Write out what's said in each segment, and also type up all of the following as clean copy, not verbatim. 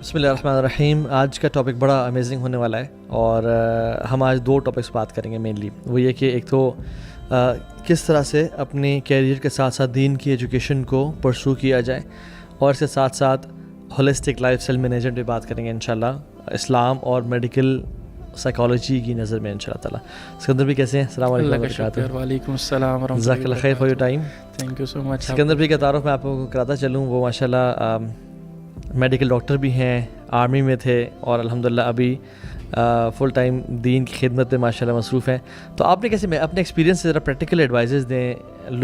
بسم اللہ الرحمن الرحیم. آج کا ٹاپک بڑا امیزنگ ہونے والا ہے اور ہم آج دو ٹاپکس بات کریں گے مینلی. وہ یہ کہ ایک تو کس طرح سے اپنے کیریئر کے ساتھ ساتھ دین کی ایجوکیشن کو پرسو کیا جائے, اور اس کے ساتھ ساتھ ہولسٹک لائف اسٹائل مینجمنٹ پہ بات کریں گے انشاءاللہ, اسلام اور میڈیکل سائیکالوجی کی نظر میں انشاءاللہ تعالیٰ. سکندر بھی کیسے ہیں؟ السلام علیکم وبرکاتہ. وعلیکم السلام ورحمۃ جزاک اللہ خیر for your time. Thank you so much. Sikandar بھی کا تعارف میں آپ کو کراتا چلوں. وہ ماشاءاللہ میڈیکل ڈاکٹر بھی ہیں, آرمی میں تھے, اور الحمدللہ ابھی فل ٹائم دین کی خدمت میں ماشاءاللہ مصروف ہیں. تو آپ نے کیسے اپنے ایکسپیرینس سے ذرا پریکٹیکل ایڈوائزز دیں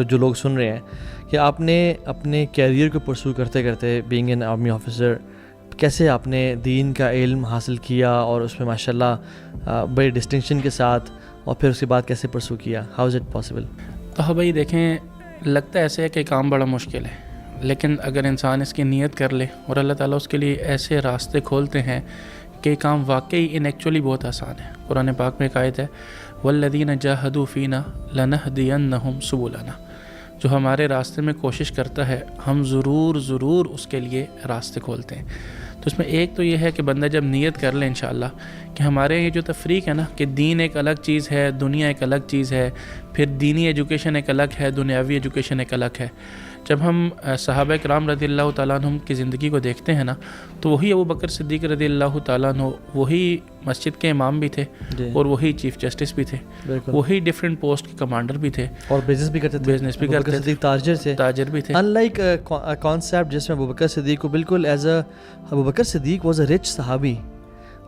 جو لوگ سن رہے ہیں کہ آپ نے اپنے کیریئر کو پرسو کرتے کرتے بینگ این آرمی آفیسر کیسے آپ نے دین کا علم حاصل کیا اور اس میں ماشاءاللہ بڑے ڈسٹنکشن کے ساتھ, اور پھر اس کے بعد کیسے پرسو کیا؟ How is it possible? تو ہاں بھائی دیکھیں, لگتا ایسے ہے کہ کام بڑا مشکل ہے, لیکن اگر انسان اس کی نیت کر لے اور اللہ تعالیٰ اس کے لیے ایسے راستے کھولتے ہیں کہ کام واقعی ایکچولی بہت آسان ہے. قرآن پاک میں ایک آیت ہے, والذین جاہدوا فینا لنہدینہم سبلنا, جو ہمارے راستے میں کوشش کرتا ہے ہم ضرور اس کے لیے راستے کھولتے ہیں. تو اس میں ایک تو یہ ہے کہ بندہ جب نیت کر لے انشاءاللہ کہ ہمارے یہ جو تفریق ہے نا کہ دین ایک الگ چیز ہے, دنیا ایک الگ چیز ہے, پھر دینی ایجوکیشن ایک الگ ہے, دنیاوی ایجوکیشن ایک الگ ہے. جب ہم صحابہ کرام رضی اللہ تعالیٰ عنہم کی زندگی کو دیکھتے ہیں نا, تو وہی ابو بکر صدیق رضی اللہ تعالیٰ عنہ وہی مسجد کے امام بھی تھے اور وہی چیف جسٹس بھی تھے, وہی ڈیفرنٹ پوسٹ کے کمانڈر بھی تھے, اور بزنس بھی کرتے تھے. تاجر بھی تھے. ان لائک کانسیپٹ جس میں ابو بکر صدیق کو بالکل as a Abu Bakr Siddiq was a rich صحابی,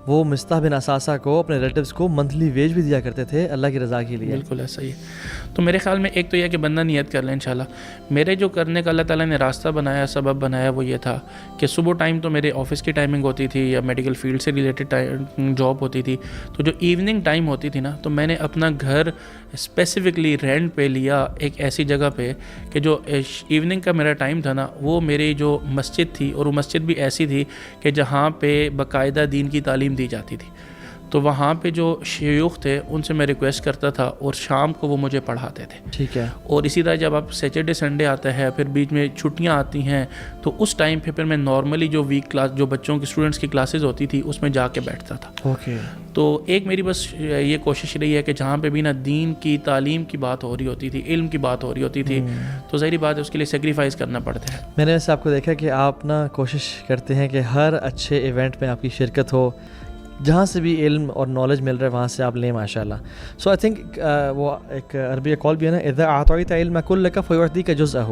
وہ مصطح بن اساسہ کو اپنے ریلیٹیوز کو منتھلی ویج بھی دیا کرتے تھے اللہ کی رضا کے لیے. بالکل ایسا ہی ہے. تو میرے خیال میں ایک تو یہ کہ بندہ نیت کر لے انشاءاللہ. میرے جو کرنے کا اللہ تعالیٰ نے راستہ بنایا, سبب بنایا, وہ یہ تھا کہ صبح ٹائم تو میرے آفس کی ٹائمنگ ہوتی تھی یا میڈیکل فیلڈ سے ریلیٹڈ جاب ہوتی تھی, تو جو ایوننگ ٹائم ہوتی تھی نا, تو میں نے اپنا گھر اسپیسیفکلی رینٹ پہ لیا ایک ایسی جگہ پہ کہ جو ایوننگ کا میرا ٹائم تھا نا, وہ میری جو مسجد تھی, اور وہ مسجد بھی ایسی تھی کہ جہاں پہ باقاعدہ دین کی تعلیم دی جاتی تھی. تو وہاں پہ جو شیوخ تھے ان سے میں ریکویسٹ کرتا تھا اور شام کو وہ مجھے پڑھاتے تھے. ٹھیک ہے. اور اسی طرح جب آپ سیٹرڈے سنڈے آتا ہے, پھر بیچ میں چھٹیاں آتی ہیں, تو اس ٹائم پہ پھر میں نارملی جو ویک کلاس جو بچوں کی اسٹوڈنٹس کی کلاسز ہوتی تھی اس میں جا کے بیٹھتا تھا. اوکے. تو ایک میری بس یہ کوشش رہی ہے کہ جہاں پہ بھی نا دین کی تعلیم کی بات ہو رہی ہوتی تھی, علم کی بات ہو رہی ہوتی تھی, تو ظاہری بات ہے اس کے لیے سیکریفائز کرنا پڑتا ہے. میں نے ویسے آپ کو دیکھا کہ آپ نا کوشش کرتے ہیں کہ ہر اچھے ایونٹ میں آپ کی شرکت ہو, جہاں سے بھی علم اور نالج مل رہا ہے وہاں سے آپ لیں ماشاءاللہ. سو آئی تھنک وہ ایک عربی کال بھی ہے نا, اذا اعطیت علم کلک فیعطیک جزءہ,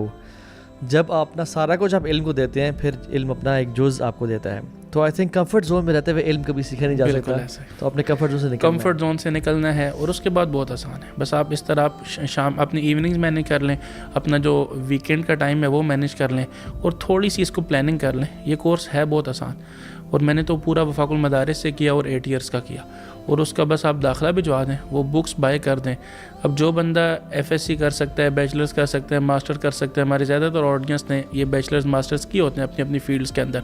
جب آپ اپنا سارا کچھ آپ علم کو دیتے ہیں پھر علم اپنا ایک جز آپ کو دیتا ہے. تو آئی تھنک کمفرٹ زون میں رہتے ہوئے علم کبھی سیکھا نہیں جا سکتا, تو اپنے کمفرٹ زون سے نکلنا ہے, اور اس کے بعد بہت آسان ہے. بس آپ اس طرح آپ شام اپنی ایوننگز مینیج کر لیں, اپنا جو ویکینڈ کا ٹائم ہے وہ مینیج کر لیں, اور تھوڑی سی اس کو پلاننگ کر لیں. یہ کورس ہے بہت آسان, اور میں نے تو پورا وفاق المدارس سے کیا اور 8 ایئرس کا کیا, اور اس کا بس آپ داخلہ بھجوا دیں, وہ بکس بائی کر دیں. اب جو بندہ FSc کر سکتا ہے, بیچلرز کر سکتا ہے, ماسٹر کر سکتا ہے, ہمارے زیادہ تر آڈینس نے یہ بیچلرز ماسٹرز کی ہوتے ہیں اپنی اپنی فیلڈز کے اندر,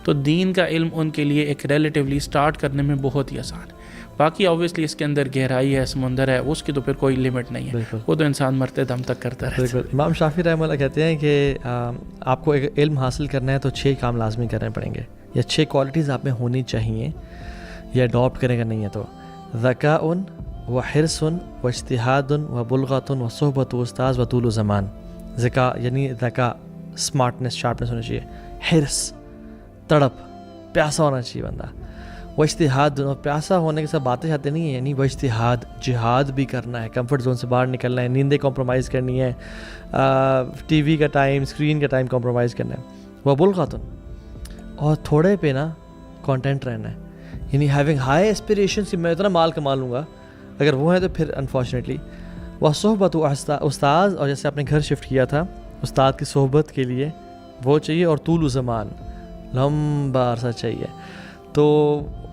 تو دین کا علم ان کے لیے ایک ریلیٹیولی سٹارٹ کرنے میں بہت ہی آسان ہے. باقی آبویسلی اس کے اندر گہرائی ہے, سمندر ہے, اس کی تو پھر کوئی لمٹ نہیں ہے, وہ تو انسان مرتے دم تک کرتا رہتا ہے. امام شافعی رحمہ اللہ کہتے ہیں کہ آپ کو ایک علم حاصل کرنا ہے تو 6 کام لازمی کرنے پڑیں گے, یا 6 کوالٹیز آپ میں ہونی چاہیے, یہ اڈاپٹ کرے گا نہیں ہے تو ذکاء و حرص و اجتہاد و بلغۃ و صحبت و استاذ و طول و زمان. ذکاء یعنی ذکاء, اسمارٹنس, شارپنس ہونا چاہیے. حرص, تڑپ, پیاسا ہونا چاہیے بندہ. وہ اجتہاد, پیاسا ہونے کے ساتھ باتیں چاہتے نہیں ہیں, یعنی وہ اجتہاد, جہاد بھی کرنا ہے, کمفرٹ زون سے باہر نکلنا ہے, نیندیں کمپرومائز کرنی ہے, ٹی وی کا ٹائم, اسکرین کا ٹائم کمپرومائز کرنا ہے. وہ بلغۃ, اور تھوڑے پہ نا کانٹینٹ رہنا ہے, یعنی ہیونگ ہائی اسپریشنس کہ میں اتنا مال کما لوں گا, اگر وہ ہے تو پھر انفارچونیٹلی. وہ صحبت و استاذ, اور جیسے آپ نے گھر شفٹ کیا تھا, استاد کی صحبت کے لیے وہ چاہیے, اور طول و زمان, لمبا عرصہ چاہیے. تو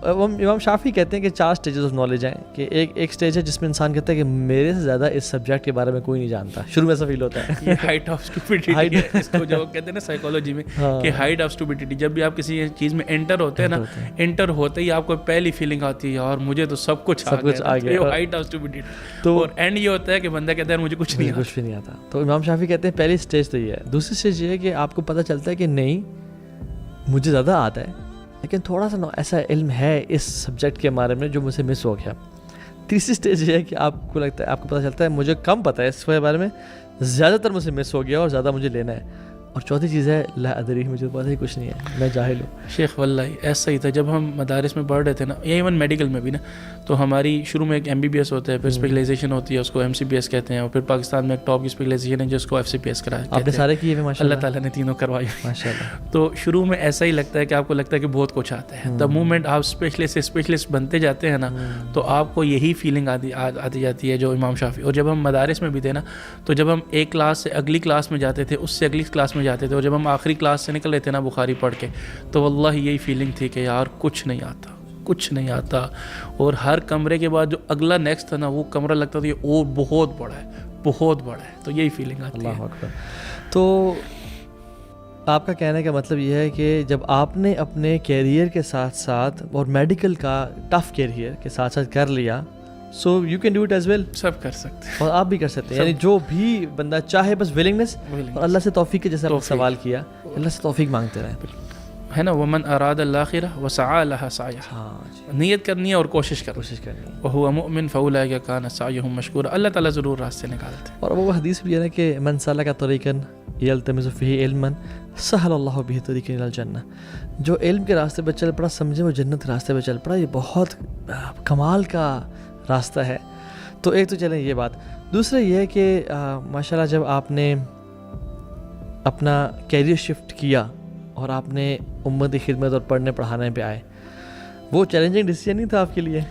امام شافعی کہتے ہیں کہ 4 سٹیجز آف نالج ہیں, کہ ایک سٹیج ہے جس میں انسان کہتا ہے کہ میرے سے زیادہ اس سبجیکٹ کے بارے میں کوئی نہیں جانتا. شروع میں ایسا فیل ہوتا ہے, یہ ہائٹ آف اسٹوپڈیٹی ہے, اس کو جو کہتے ہیں نا سائیکالوجی میں کہ ہائٹ آف اسٹوپڈیٹی. جب بھی آپ کسی چیز میں انٹر ہوتے ہیں نا, انٹر ہوتے ہی آپ کو پہلی فیلنگ آتی ہے یار مجھے تو سب کچھ آ گیا, یہ ہائٹ آف اسٹوپڈیٹی. تو اور اینڈ یہ ہوتا ہے کہ بندہ کہتا ہے مجھے کچھ نہیں آتا. تو امام شافعی کہتے ہیں پہلی سٹیج تو یہ ہے. دوسری سٹیج یہ ہے کہ آپ کو پتہ چلتا ہے کہ نہیں مجھے زیادہ آتا ہے, لیکن تھوڑا سا ایسا علم ہے اس سبجیکٹ کے بارے میں جو مجھ سے مس ہو گیا. تیسری سٹیج یہ ہے کہ آپ کو لگتا ہے, آپ کو پتہ چلتا ہے مجھے کم پتہ ہے اس کے بارے میں, زیادہ تر مجھ سے مس ہو گیا اور زیادہ مجھے لینا ہے. اور چوتھی چیز ہے لا ادری, مجھے پتہ ہی کچھ نہیں ہے, میں جاہل ہوں. شیخ واللہ ایسا ہی تھا جب ہم مدارس میں پڑھ رہے تھے نا, یا ایون میڈیکل میں بھی نا, تو ہماری شروع میں ایک MBBS ہوتا ہے, پھر اسپیشلائزیشن ہوتی ہے, اس کو MCBS کہتے ہیں, اور پھر پاکستان میں ایک ٹاپ کی اسپیشلائزیشن ہے جس کو FCPS کرا. آپ نے سارے کیے ہوئے ماشاء اللہ تعالیٰ نے تینوں کروائی ماشاء اللہ. تو شروع میں ایسا ہی لگتا ہے کہ آپ کو لگتا ہے کہ بہت کچھ آتا ہے. دا مومنٹ آپ اسپیشلسٹ بنتے جاتے ہیں نا, تو آپ کو یہی فیلنگ آتی جاتی ہے جو امام شافعی. اور جب ہم مدارس میں بھی تھے نا, تو جب ہم ایک کلاس سے اگلی کلاس میں جاتے تھے, اس سے اگلی کلاس میں جاتے تھے, اور جب ہم آخری کلاس سے نکل رہے تھے نا بخاری پڑھ کے, تو واللہ یہی فیلنگ تھی کہ یار کچھ نہیں آتا, کچھ نہیں آتا. اور ہر کمرے کے بعد جو اگلا نیکسٹ تھا نا, وہ کمرہ لگتا تھا یہ اور بہت بڑا ہے, بہت بڑا ہے. تو یہی فیلنگ آتی ہے. اللہ اکبر. تو آپ کا کہنے کا مطلب یہ ہے کہ جب آپ نے اپنے کیریئر کے ساتھ ساتھ اور میڈیکل کا ٹف کیریئر کے ساتھ ساتھ کر لیا, so you can do it as well. سب کر سکتے ہیں, اور آپ بھی کر سکتے ہیں, یعنی جو بھی بندہ چاہے, بس ولنگنس اور اللہ سے توفیق کے, جیسے آپ نے سوال کیا, اللہ سے توفیق مانگتے رہیں, ہے نا. ومن اراد الاخرہ وسعى لها سعیہا, نیت کرنی ہے اور کوشش کرنی ہے. وهو مؤمن فاولئک کان سعیہم مشکورا, اللہ تعالیٰ ضرور راستے نکالتے ہیں. اور وہ حدیث بھی ہے نا کہ من سلک طریقا یلتمس فیہ علما سہل اللہ بہ طریقا الی الجنہ, جو علم کے راستے پہ چل پڑا, سمجھے وہ جنت کے راستے پہ چل پڑا. یہ بہت کمال کا راستہ ہے. تو ایک تو چلیں یہ بات. دوسرا یہ ہے کہ ماشاءاللہ جب آپ نے اپنا کیریئر شفٹ کیا اور آپ نے امت خدمت اور پڑھنے پڑھانے پہ آئے, وہ چیلنجنگ ڈیسیجن نہیں تھا آپ کے لیے؟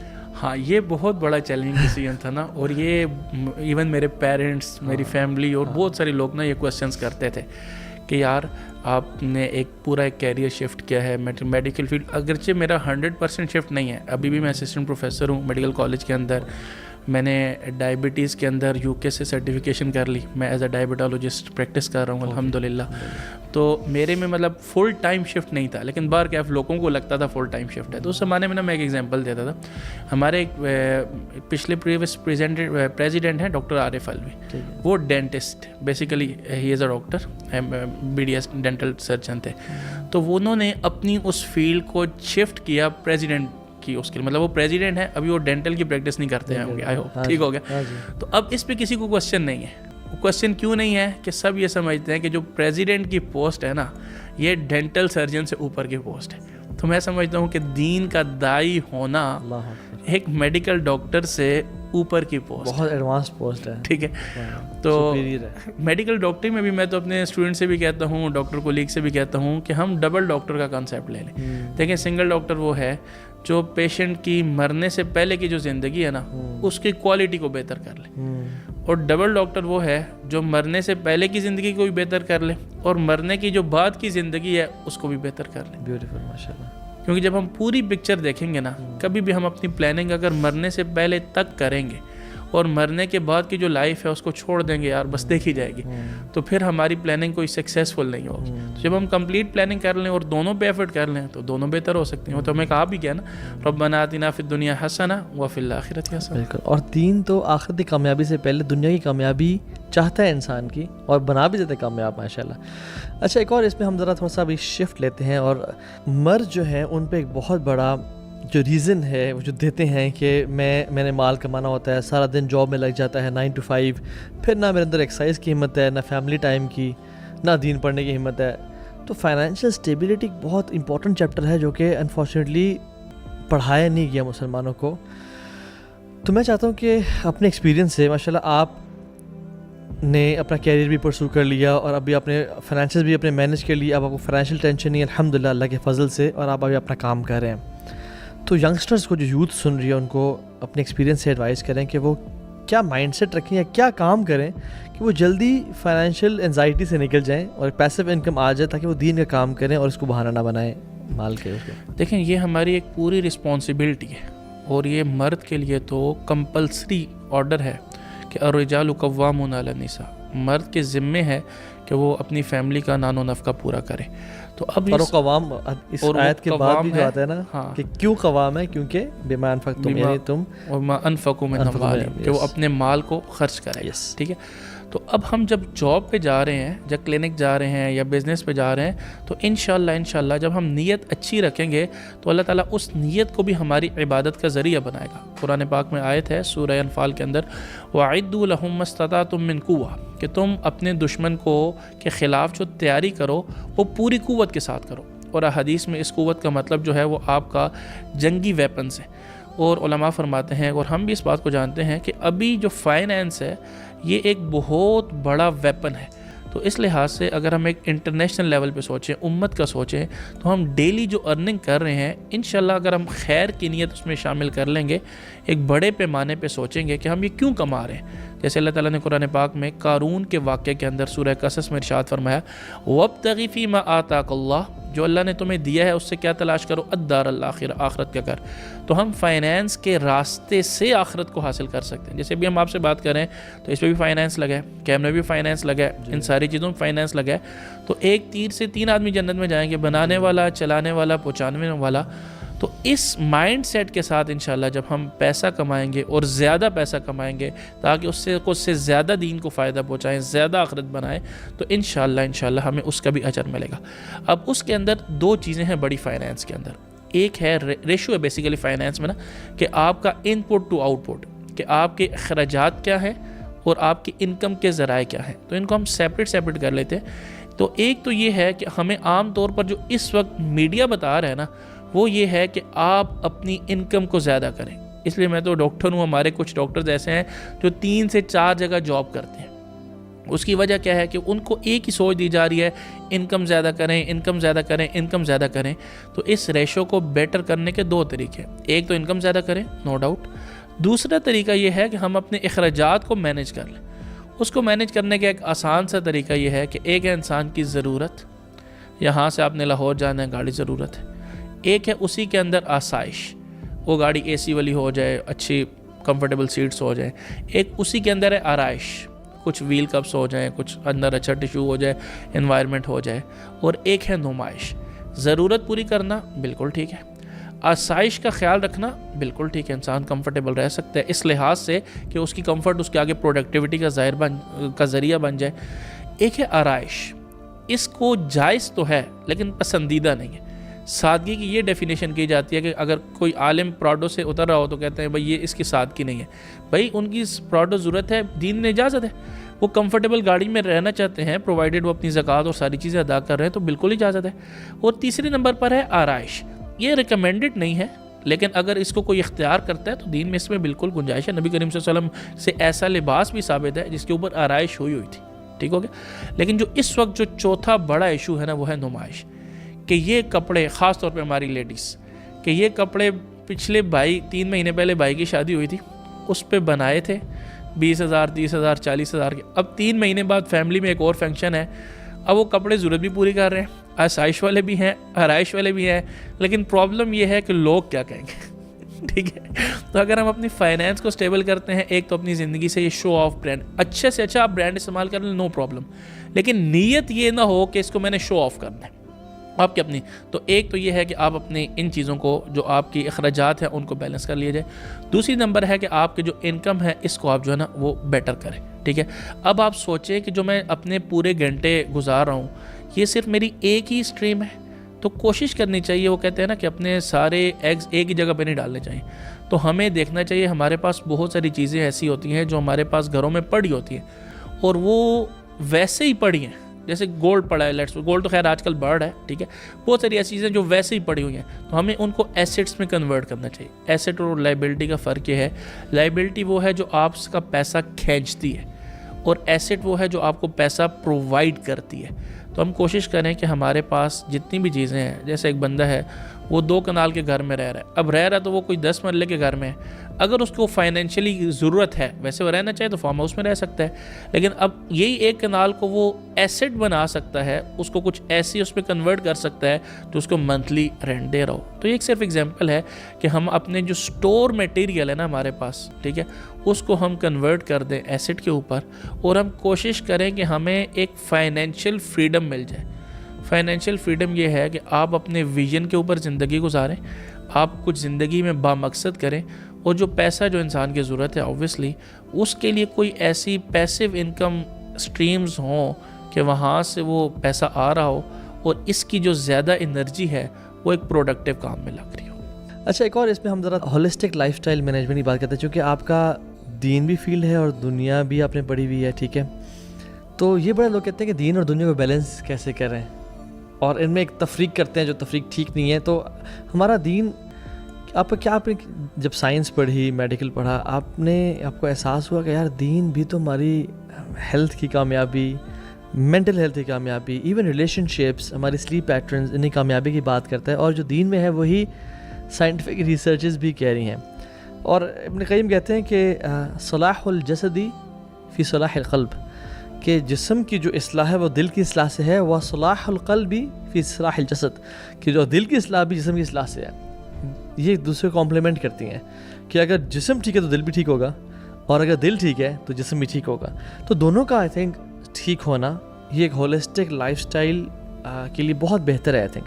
ہاں, یہ بہت بڑا چیلنجنگ ڈیسیجن تھا نا. اور یہ ایون میرے پیرنٹس, میری فیملی اور بہت سارے لوگ نا یہ کویسچنس کرتے تھے کہ یار آپ نے ایک پورا ایک کیریئر شفٹ کیا ہے میڈیکل فیلڈ. اگرچہ میرا 100% شفٹ نہیں ہے, ابھی بھی میں اسسٹنٹ پروفیسر ہوں میڈیکل کالج کے اندر. میں نے ڈائبٹیز کے اندر UK سے سرٹیفکیشن کر لی, میں ایز اے ڈائبٹالوجسٹ پریکٹس کر رہا ہوں الحمدللہ. تو میرے میں مطلب فل ٹائم شفٹ نہیں تھا, لیکن بار کیف لوگوں کو لگتا تھا فل ٹائم شفٹ ہے. تو اس زمانے میں نا میں ایک ایگزامپل دیتا تھا. ہمارے ایک پچھلے پریویس پریزیڈنٹ ہیں ڈاکٹر عارف الوی, وہ dentist, basically he is a doctor, BDS dental surgeon تھے. تو انہوں نے اپنی اس فیلڈ کو شفٹ کیا پریزیڈنٹ کی, اس کے مطلب وہ پریزیڈنٹ ہیں, ابھی وہ ڈینٹل کی پریکٹس نہیں کرتے ہیں, آئی ہوپ ٹھیک ہو گیا. تو اب اس پہ کسی کو کوشچن نہیں ہے. کوشچن کیوں نہیں ہے کہ سب یہ سمجھتے ہیں کہ جو پریزیڈنٹ کی پوسٹ ہے نا, یہ ڈینٹل سرجن سے اوپر کی پوسٹ ہے. تو میں سمجھتا ہوں کہ دین کا داعی ہونا ایک میڈیکل ڈاکٹر سے اوپر کی پوسٹ, بہت ایڈوانس پوسٹ ہے, ٹھیک ہے. تو میڈیکل ڈاکٹری میں بھی میں تو اپنے اسٹوڈنٹ سے بھی کہتا ہوں, ڈاکٹر کولیگ سے بھی کہتا ہوں کہ ہم ڈبل ڈاکٹر کا کانسیپٹ لے لیں. دیکھیں, سنگل ڈاکٹر وہ ہے جو پیشنٹ کی مرنے سے پہلے کی جو زندگی ہے نا, اس کی کوالٹی کو بہتر کر لے. اور ڈبل ڈاکٹر وہ ہے جو مرنے سے پہلے کی زندگی کو بھی بہتر کر لے, اور مرنے کی جو بعد کی زندگی ہے اس کو بھی بہتر کر لے. بیوٹیفل ماشاءاللہ. کیونکہ جب ہم پوری پکچر دیکھیں گے نا, کبھی بھی ہم اپنی پلاننگ اگر مرنے سے پہلے تک کریں گے اور مرنے کے بعد کی جو لائف ہے اس کو چھوڑ دیں گے, یار بس دیکھی جائے گی, تو پھر ہماری پلاننگ کوئی سکسیزفل نہیں ہوگی. جب ہم کمپلیٹ پلاننگ کر لیں اور دونوں پہ ایفرٹ کر لیں تو دونوں بہتر ہو سکتے ہیں. وہ تو ہمیں کہا بھی کیا نا, ربنا آتنا فی الدنیا حسنہ وفی الآخرۃ حسنہ. بالکل. اور دین تو آخرتی کامیابی سے پہلے دنیا کی کامیابی چاہتا ہے انسان کی, اور بنا بھی دیتے کامیاب ماشاءاللہ. اچھا, ایک اور اس میں ہم ذرا تھوڑا سا ابھی شفٹ لیتے ہیں. اور مرد جو ہیں ان پہ ایک بہت بڑا جو ریزن ہے وہ جو دیتے ہیں کہ میں نے مال کمانا ہوتا ہے, سارا دن جاب میں لگ جاتا ہے 9 to 5, پھر نہ میرے اندر ایکسرسائز کی ہمت ہے, نہ فیملی ٹائم کی, نہ دین پڑھنے کی ہمت ہے. تو فائنینشیل اسٹیبلٹی بہت امپورٹنٹ چیپٹر ہے جو کہ انفارچونیٹلی پڑھایا نہیں گیا مسلمانوں کو. تو میں چاہتا ہوں کہ اپنے ایکسپیرینس سے ماشاءاللہ آپ نے اپنا کیریئر بھی پرسو کر لیا, اور ابھی اپنے فائنینشیل بھی اپنے مینیج کر لیا, اب آپ کو فائنینشیل ٹینشن نہیں الحمدللہ اللہ کے فضل سے, اور آپ ابھی اپنا کام کر رہے ہیں. تو ینگسٹرز کو جو یوتھ سن رہی ہے ان کو اپنے ایکسپیرینس سے ایڈوائز کریں کہ وہ کیا مائنڈ سیٹ رکھیں یا کیا کام کریں کہ وہ جلدی فائنینشیل انزائٹی سے نکل جائیں اور پیسو انکم آ جائے, تاکہ وہ دین کا کام کریں اور اس کو بہانہ نہ بنائیں مال کے. اس کو دیکھیں, یہ ہماری ایک پوری رسپانسبلٹی ہے, اور یہ مرد کے لیے تو کمپلسری آرڈر ہے کہ الرجال قوامون علی النساء, مرد کے ذمے ہے کہ وہ اپنی فیملی کا نان و نفقہ پورا کرے. تو اب قوام اس آیت کے بعد بھی جو آتا ہے نا کہ کیوں قوام ہے, کیونکہ بما انفقتم, یعنی تم وما انفقوا من اموالہم, کہ وہ اپنے مال کو خرچ کرے. ٹھیک ہے. تو اب ہم جب جاب پہ جا رہے ہیں، جب کلینک جا رہے ہیں یا بزنس پہ جا رہے ہیں، تو انشاءاللہ جب ہم نیت اچھی رکھیں گے تو اللہ تعالیٰ اس نیت کو بھی ہماری عبادت کا ذریعہ بنائے گا۔ قرآن پاک میں آیت ہے سورہ انفال کے اندر، وَأَعِدُّوا لَهُم مَّا اسْتَطَعْتُم مِّن قُوَّةٍ، کہ تم اپنے دشمن کے خلاف جو تیاری کرو وہ پوری قوت کے ساتھ کرو۔ اور حدیث میں اس قوت کا مطلب جو ہے وہ آپ کا جنگی ویپنز ہے۔ اور علماء فرماتے ہیں، اور ہم بھی اس بات کو جانتے ہیں، کہ ابھی جو فائنینس ہے یہ ایک بہت بڑا ویپن ہے۔ تو اس لحاظ سے اگر ہم ایک انٹرنیشنل لیول پہ سوچیں، امت کا سوچیں، تو ہم ڈیلی جو ارننگ کر رہے ہیں انشاءاللہ اگر ہم خیر کی نیت اس میں شامل کر لیں گے، ایک بڑے پیمانے پہ سوچیں گے کہ ہم یہ کیوں کما رہے ہیں۔ جیسے اللہ تعالیٰ نے قرآن پاک میں قارون کے واقعے کے اندر سورہ قصص میں ارشاد فرمایا، وَابْتَغِ فِي مَا آتَاكَ اللَّهُ، جو اللہ نے تمہیں دیا ہے اس سے کیا تلاش کرو، الدار الآخرہ، آخرت کا گھر۔ تو ہم فائنینس کے راستے سے آخرت کو حاصل کر سکتے ہیں۔ جیسے بھی ہم آپ سے بات کریں تو اس پہ بھی فائنینس لگا ہے، کیمرے بھی فائنینس لگا ہے، ان ساری چیزوں میں فائنینس لگا ہے۔ تو ایک تیر سے 3 آدمی جنت میں جائیں گے، بنانے والا، چلانے والا، پہنچانے والا۔ تو اس مائنڈ سیٹ کے ساتھ انشاءاللہ جب ہم پیسہ کمائیں گے اور زیادہ پیسہ کمائیں گے تاکہ اس سے زیادہ دین کو فائدہ پہنچائیں، زیادہ آخرت بنائیں، تو انشاءاللہ ہمیں اس کا بھی اجر ملے گا۔ اب اس کے اندر 2 چیزیں ہیں بڑی فائنینس کے اندر۔ ایک ہے ریشو ہے بیسیکلی فائنینس میں نا، کہ آپ کا ان پٹ ٹو آؤٹ پٹ، کہ آپ کے اخراجات کیا ہیں اور آپ کی انکم کے ذرائع کیا ہیں۔ تو ان کو ہم سیپریٹ کر لیتے ہیں۔ تو ایک تو یہ ہے کہ ہمیں عام طور پر جو اس وقت میڈیا بتا رہا ہے نا، وہ یہ ہے کہ آپ اپنی انکم کو زیادہ کریں۔ اس لیے میں تو ڈاکٹر ہوں، ہمارے کچھ ڈاکٹرز ایسے ہیں جو 3 سے 4 جگہ جاب کرتے ہیں۔ اس کی وجہ کیا ہے کہ ان کو ایک ہی سوچ دی جا رہی ہے، انکم زیادہ کریں، انکم زیادہ کریں، انکم زیادہ کریں۔ تو اس ریشو کو بیٹر کرنے کے 2 طریقے، ایک تو انکم زیادہ کریں، نو ڈاؤٹ۔ دوسرا طریقہ یہ ہے کہ ہم اپنے اخراجات کو مینیج کر لیں۔ اس کو مینیج کرنے کا ایک آسان سا طریقہ یہ ہے کہ ایک ہے انسان کی ضرورت، یہاں سے آپ نے لاہور جانا ہے، گاڑی ضرورت ہے۔ ایک ہے اسی کے اندر آسائش، وہ گاڑی اے سی والی ہو جائے، اچھی کمفرٹیبل سیٹس ہو جائیں۔ ایک اسی کے اندر ہے آرائش، کچھ ویل کپس ہو جائیں، کچھ اندر اچھا ٹیشو ہو جائے، انوائرمنٹ ہو جائے۔ اور ایک ہے نمائش، ضرورت پوری کرنا بالکل ٹھیک ہے، آسائش کا خیال رکھنا بالکل ٹھیک ہے، انسان کمفرٹیبل رہ سکتا ہے اس لحاظ سے کہ اس کی کمفرٹ اس کے آگے پروڈکٹیوٹی کا ذریعہ بن جائے۔ ایک ہے آرائش، اس کو جائز تو ہے لیکن پسندیدہ نہیں ہے۔ سادگی کی یہ ڈیفینیشن کی جاتی ہے کہ اگر کوئی عالم پراڈو سے اتر رہا ہو تو کہتے ہیں بھائی یہ اس کی سادگی نہیں ہے۔ بھائی ان کی پراڈو ضرورت ہے، دین نے اجازت ہے، وہ کمفرٹیبل گاڑی میں رہنا چاہتے ہیں، پرووائڈیڈ وہ اپنی زکوٰۃ اور ساری چیزیں ادا کر رہے ہیں تو بالکل اجازت ہے۔ اور تیسرے نمبر پر ہے آرائش، یہ ریکمینڈڈ نہیں ہے لیکن اگر اس کو کوئی اختیار کرتا ہے تو دین میں اس میں بالکل گنجائش ہے۔ نبی کریم صلی اللہ علیہ وسلم سے ایسا لباس بھی ثابت ہے جس کے اوپر آرائش ہوئی تھی، ٹھیک ہو گیا۔ لیکن جو اس وقت جو چوتھا بڑا ایشو ہے نا، وہ ہے نمائش، کہ یہ کپڑے خاص طور پہ ہماری لیڈیز، کہ یہ کپڑے پچھلے 3 مہینے پہلے بھائی کی شادی ہوئی تھی، اس پہ بنائے تھے 20,000 30,000 40,000 کے۔ اب 3 مہینے بعد فیملی میں ایک اور فنکشن ہے، اب وہ کپڑے ضرورت بھی پوری کر رہے ہیں، آسائش والے بھی ہیں، آرائش والے بھی ہیں، لیکن پرابلم یہ ہے کہ لوگ کیا کہیں گے، ٹھیک ہے۔ تو اگر ہم اپنی فائنینس کو سٹیبل کرتے ہیں، ایک تو اپنی زندگی سے یہ شو آف برانڈ، اچھے سے اچھا آپ برانڈ استعمال کر لیں، نو پرابلم، لیکن نیت یہ نہ ہو کہ اس کو میں نے شو آف کرنا ہے آپ کی اپنی۔ تو ایک تو یہ ہے کہ آپ اپنے ان چیزوں کو جو آپ کی اخراجات ہیں ان کو بیلنس کر لیے جائے۔ دوسری نمبر ہے کہ آپ کے جو انکم ہے اس کو آپ جو ہے نا وہ بیٹر کریں، ٹھیک ہے۔ اب آپ سوچیں کہ جو میں اپنے پورے گھنٹے گزار رہا ہوں یہ صرف میری ایک ہی اسٹریم ہے، تو کوشش کرنی چاہیے، وہ کہتے ہیں نا کہ اپنے سارے ایگز ایک ہی جگہ پہ نہیں ڈالنے چاہیے۔ تو ہمیں دیکھنا چاہیے، ہمارے پاس بہت ساری چیزیں ایسی ہوتی ہیں جو ہمارے پاس گھروں میں پڑی ہوتی ہیں اور وہ ویسے ہی پڑی ہیں، جیسے گولڈ پڑا ہے، گولڈ تو خیر آج کل بڑھ ہے، ٹھیک ہے، بہت ساری ایسی چیزیں جو ویسے ہی پڑی ہوئی ہیں، تو ہمیں ان کو ایسیٹس میں کنورٹ کرنا چاہیے۔ ایسیٹ اور لائبلٹی کا فرق یہ ہے، لائبلٹی وہ ہے جو آپ کا پیسہ کھینچتی ہے اور ایسیٹ وہ ہے جو آپ کو پیسہ پرووائڈ کرتی ہے۔ تو ہم کوشش کریں کہ ہمارے پاس جتنی بھی چیزیں ہیں، جیسے ایک بندہ ہے وہ 2 کنال کے گھر میں رہ رہا ہے، اب رہ رہا ہے تو وہ کوئی 10 مرلے کے گھر میں ہے، اگر اس کو فائنینشلی ضرورت ہے، ویسے وہ رہنا چاہے تو فارم ہاؤس میں رہ سکتا ہے، لیکن اب یہی 1 کنال کو وہ ایسٹ بنا سکتا ہے، اس کو کچھ ایسی اس میں کنورٹ کر سکتا ہے جو اس کو منتھلی رینٹ دے رہا ہو۔ تو یہ ایک صرف ایگزامپل ہے کہ ہم اپنے جو سٹور میٹیریل ہے نا ہمارے پاس، ٹھیک ہے، اس کو ہم کنورٹ کر دیں ایسٹ کے اوپر، اور ہم کوشش کریں کہ ہمیں ایک فائنینشیل فریڈم مل جائے۔ فائنینشیل فریڈم یہ ہے کہ آپ اپنے ویژن کے اوپر زندگی گزاریں، آپ کچھ زندگی میں بامقصد کریں، اور جو پیسہ جو انسان کی ضرورت ہے اوبویسلی اس کے لیے کوئی ایسی پیسیو انکم اسٹریمز ہوں کہ وہاں سے وہ پیسہ آ رہا ہو اور اس کی جو زیادہ انرجی ہے وہ ایک پروڈکٹیو کام میں لگ رہی ہو. اچھا ایک اور اس میں ہم ذرا ہولسٹک لائف اسٹائل مینجمنٹ کی بات کرتے ہیں, چونکہ آپ کا دین بھی فیلڈ ہے اور دنیا بھی آپ نے پڑھی ہوئی ہے, ٹھیک ہے, تو یہ بڑے لوگ کہتے ہیں کہ دین اور دنیا کو بیلنس کیسے کریں, اور ان میں ایک تفریق کرتے ہیں جو تفریق ٹھیک نہیں ہے. تو ہمارا دین آپ نے جب سائنس پڑھی, میڈیکل پڑھا, آپ کو احساس ہوا کہ یار دین بھی تو ہماری ہیلتھ کی کامیابی, مینٹل ہیلتھ کی کامیابی, ایون ریلیشن شپس, ہماری سلیپ پیٹرنز, انہیں کامیابی کی بات کرتا ہے, اور جو دین میں ہے وہی سائنٹیفک ریسرچز بھی کہہ رہی ہیں. اور ابن قیم کہتے ہیں کہ صلاح الجسدی فی صلاح القلب, کہ جسم کی جو اصلاح ہے وہ دل کی اصلاح سے ہے, وہ صلاح القلب فی صلاح الجسد, کہ جو دل کی اصلاح بھی جسم کی اصلاح سے ہے. یہ ایک دوسرے کو کمپلیمنٹ کرتی ہیں کہ اگر جسم ٹھیک ہے تو دل بھی ٹھیک ہوگا, اور اگر دل ٹھیک ہے تو جسم بھی ٹھیک ہوگا. تو دونوں کا آئی تھنک ٹھیک ہونا یہ ایک ہولسٹک لائف سٹائل کے لیے بہت بہتر ہے آئی تھنک.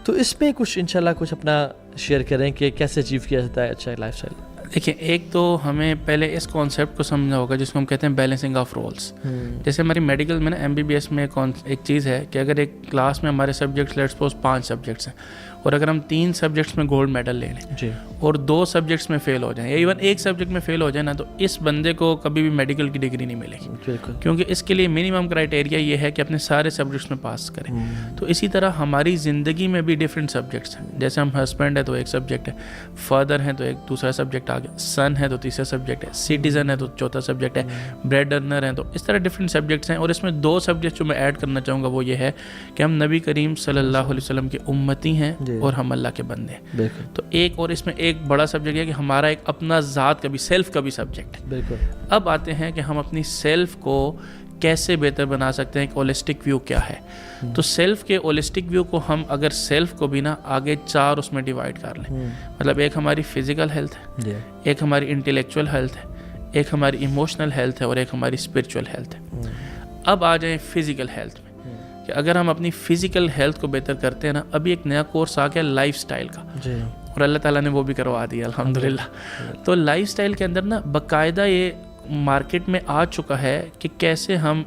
تو اس میں کچھ انشاءاللہ کچھ اپنا شیئر کریں کہ کیسے اچیو کیا جاتا ہے اچھا لائف سٹائل. دیکھیں, ایک تو ہمیں پہلے اس کانسیپٹ کو سمجھنا ہوگا جس کو ہم کہتے ہیں بیلنسنگ آف رولس. جیسے ہماری میڈیکل میں نا MBBS میں ایک چیز ہے کہ اگر ایک کلاس میں ہمارے سبجیکٹس لیٹس سپوز 5 سبجیکٹس ہیں, اور اگر ہم 3 سبجیکٹس میں گولڈ میڈل لے لیں جی, اور 2 سبجیکٹس میں فیل ہو جائیں, یا ایون ایک سبجیکٹ میں فیل ہو جائے نا, تو اس بندے کو کبھی بھی میڈیکل کی ڈگری نہیں ملے گی, کیونکہ اس کے لیے منیمم کرائٹیریا یہ ہے کہ اپنے سارے سبجیکٹس میں پاس کریں. تو اسی طرح ہماری زندگی میں بھی ڈفرینٹ سبجیکٹس ہیں. جیسے ہم ہسبینڈ ہے تو ایک سبجیکٹ ہے, فادر ہیں تو ایک دوسرا سبجیکٹ آ گیا, سن ہے تو تیسرا سبجیکٹ ہے, سٹیزن ہے تو چوتھا سبجیکٹ ہے, بریڈ ارنر ہیں, تو اس طرح ڈفرینٹ سبجیکٹس ہیں. اور اس میں 2 سبجیکٹ جو میں ایڈ کرنا چاہوں گا وہ یہ ہے کہ ہم نبی کریم صلی اللہ علیہ وسلم کے امتی ہیں اور ہم اللہ کے بندے ہیں. تو ایک اور اس میں ایک بڑا سبجیکٹ ہے کہ ہمارا ایک اپنا ذات کا بھی سیلف کا بھی سبجیکٹ ہے. بالکل. اب آتے ہیں کہ ہم اپنی سیلف کو کیسے بہتر بنا سکتے ہیں, ایک ہولسٹک ویو کیا ہے. تو سیلف کے ہولسٹک ویو کو ہم اگر سیلف کو بھی نا آگے 4 اس میں ڈیوائڈ کر لیں, مطلب ایک ہماری فزیکل ہیلتھ ہے, ایک ہماری انٹلیکچوئل ہیلتھ ہے, ایک ہماری ایموشنل ہیلتھ ہے, اور ایک ہماری اسپرچول ہیلتھ ہے. اب آ جائیں فزیکل ہیلتھ میں, کہ اگر ہم اپنی فزیکل ہیلتھ کو بہتر کرتے ہیں نا, ابھی ایک نیا کورس آ گیا لائف سٹائل کا, اور اللہ تعالیٰ نے وہ بھی کروا دیا الحمدللہ. تو لائف سٹائل کے اندر نا باقاعدہ یہ مارکیٹ میں آ چکا ہے کہ کیسے ہم,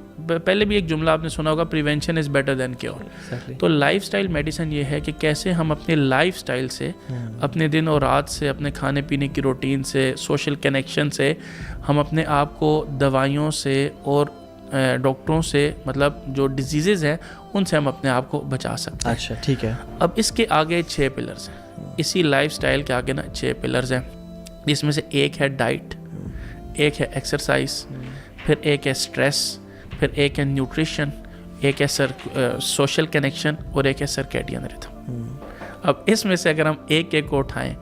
پہلے بھی ایک جملہ آپ نے سنا ہوگا, prevention is better than cure. تو لائف سٹائل میڈیسن یہ ہے کہ کیسے ہم اپنے لائف سٹائل سے, اپنے دن اور رات سے, اپنے کھانے پینے کی روٹین سے, سوشل کنیکشن سے, ہم اپنے آپ کو دوائیوں سے اور ڈاکٹروں سے, مطلب جو ڈیزیزز ہیں ان سے ہم اپنے آپ کو بچا سکتے ہیں. اچھا ٹھیک ہے. اب اس کے آگے 6 پلرز ہیں, اسی لائف سٹائل کے آگے نا 6 پلرز ہیں, جس میں سے ایک ہے ڈائٹ, ایک ہے ایکسرسائز, پھر ایک ہے اسٹریس, پھر ایک ہے نیوٹریشن, ایک ہے سوشل کنیکشن, اور ایک ہے سرکیڈین ریتھم. اب اس میں سے اگر ہم ایک ایک کو اٹھائیں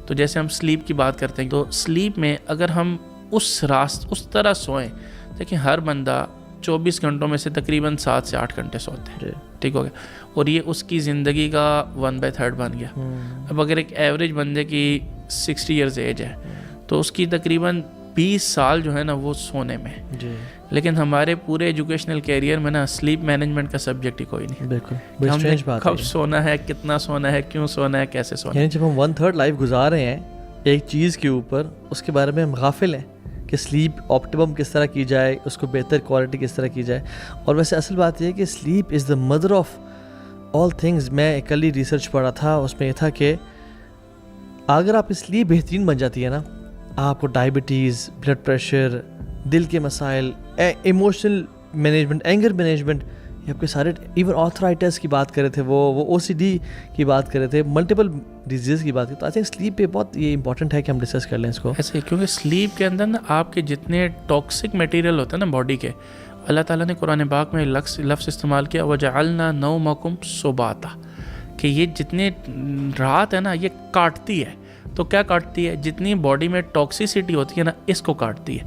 تو جیسے ہم سلیپ کی بات کرتے ہیں, تو سلیپ میں اگر ہم اس طرح سوئیں, دیکھیں ہر بندہ 24 گھنٹوں میں سے تقریباً 7 سے 8 گھنٹے سوتے ہیں, ٹھیک ہو گیا, اور یہ اس کی زندگی کا 1/3 بن گیا. اب اگر ایک ایوریج بندے کی 60 ایئرز ایج ہے تو اس کی تقریباً 20 سال جو ہے نا وہ سونے میں. لیکن ہمارے پورے ایجوکیشنل کیریئر میں نا سلیپ مینجمنٹ کا سبجیکٹ ہی کوئی نہیں. بالکل. کب سونا ہے, کتنا سونا ہے, کیوں سونا ہے, کیسے سونا ہے. یعنی جب ہم 1/3 لائف گزار رہے ہیں ایک چیز کے اوپر, اس کے بارے میں ہم غافل ہیں کہ سلیپ آپٹیمم کس طرح کی جائے, اس کو بہتر کوالٹی کس طرح کی جائے. اور ویسے اصل بات یہ ہے کہ sleep is the mother of all things. میں کل ہی ریسرچ پڑھا تھا, اس میں یہ تھا کہ اگر آپ کی سلیپ بہترین بن جاتی ہے نا, آپ کو ڈائبٹیز, بلڈ پریشر, دل کے مسائل, ایموشنل مینجمنٹ, اینگر مینجمنٹ, یہ آپ کے سارے, ایون آرتھرائٹس کی بات کر رہے تھے, وہ OCD کی بات کر رہے تھے, ملٹیپل ڈیزیز کی بات کی. تو آئی تھنک سلیپ پہ بہت یہ امپورٹنٹ ہے کہ ہم ڈسکس کر لیں اس کو ایسے, کیونکہ سلیپ کے اندر نا آپ کے جتنے ٹاکسک میٹیریل ہوتے ہیں نا باڈی کے, اللہ تعالیٰ نے قرآن پاک میں لفظ استعمال کیا وَجَعَلْنَا نَوْمَكُمْ سُبَاتًا, کہ یہ جتنے رات ہے نا یہ کاٹتی ہے. تو کیا کاٹتی ہے, جتنی باڈی میں ٹاکسیسٹی ہوتی ہے نا اس کو کاٹتی ہے.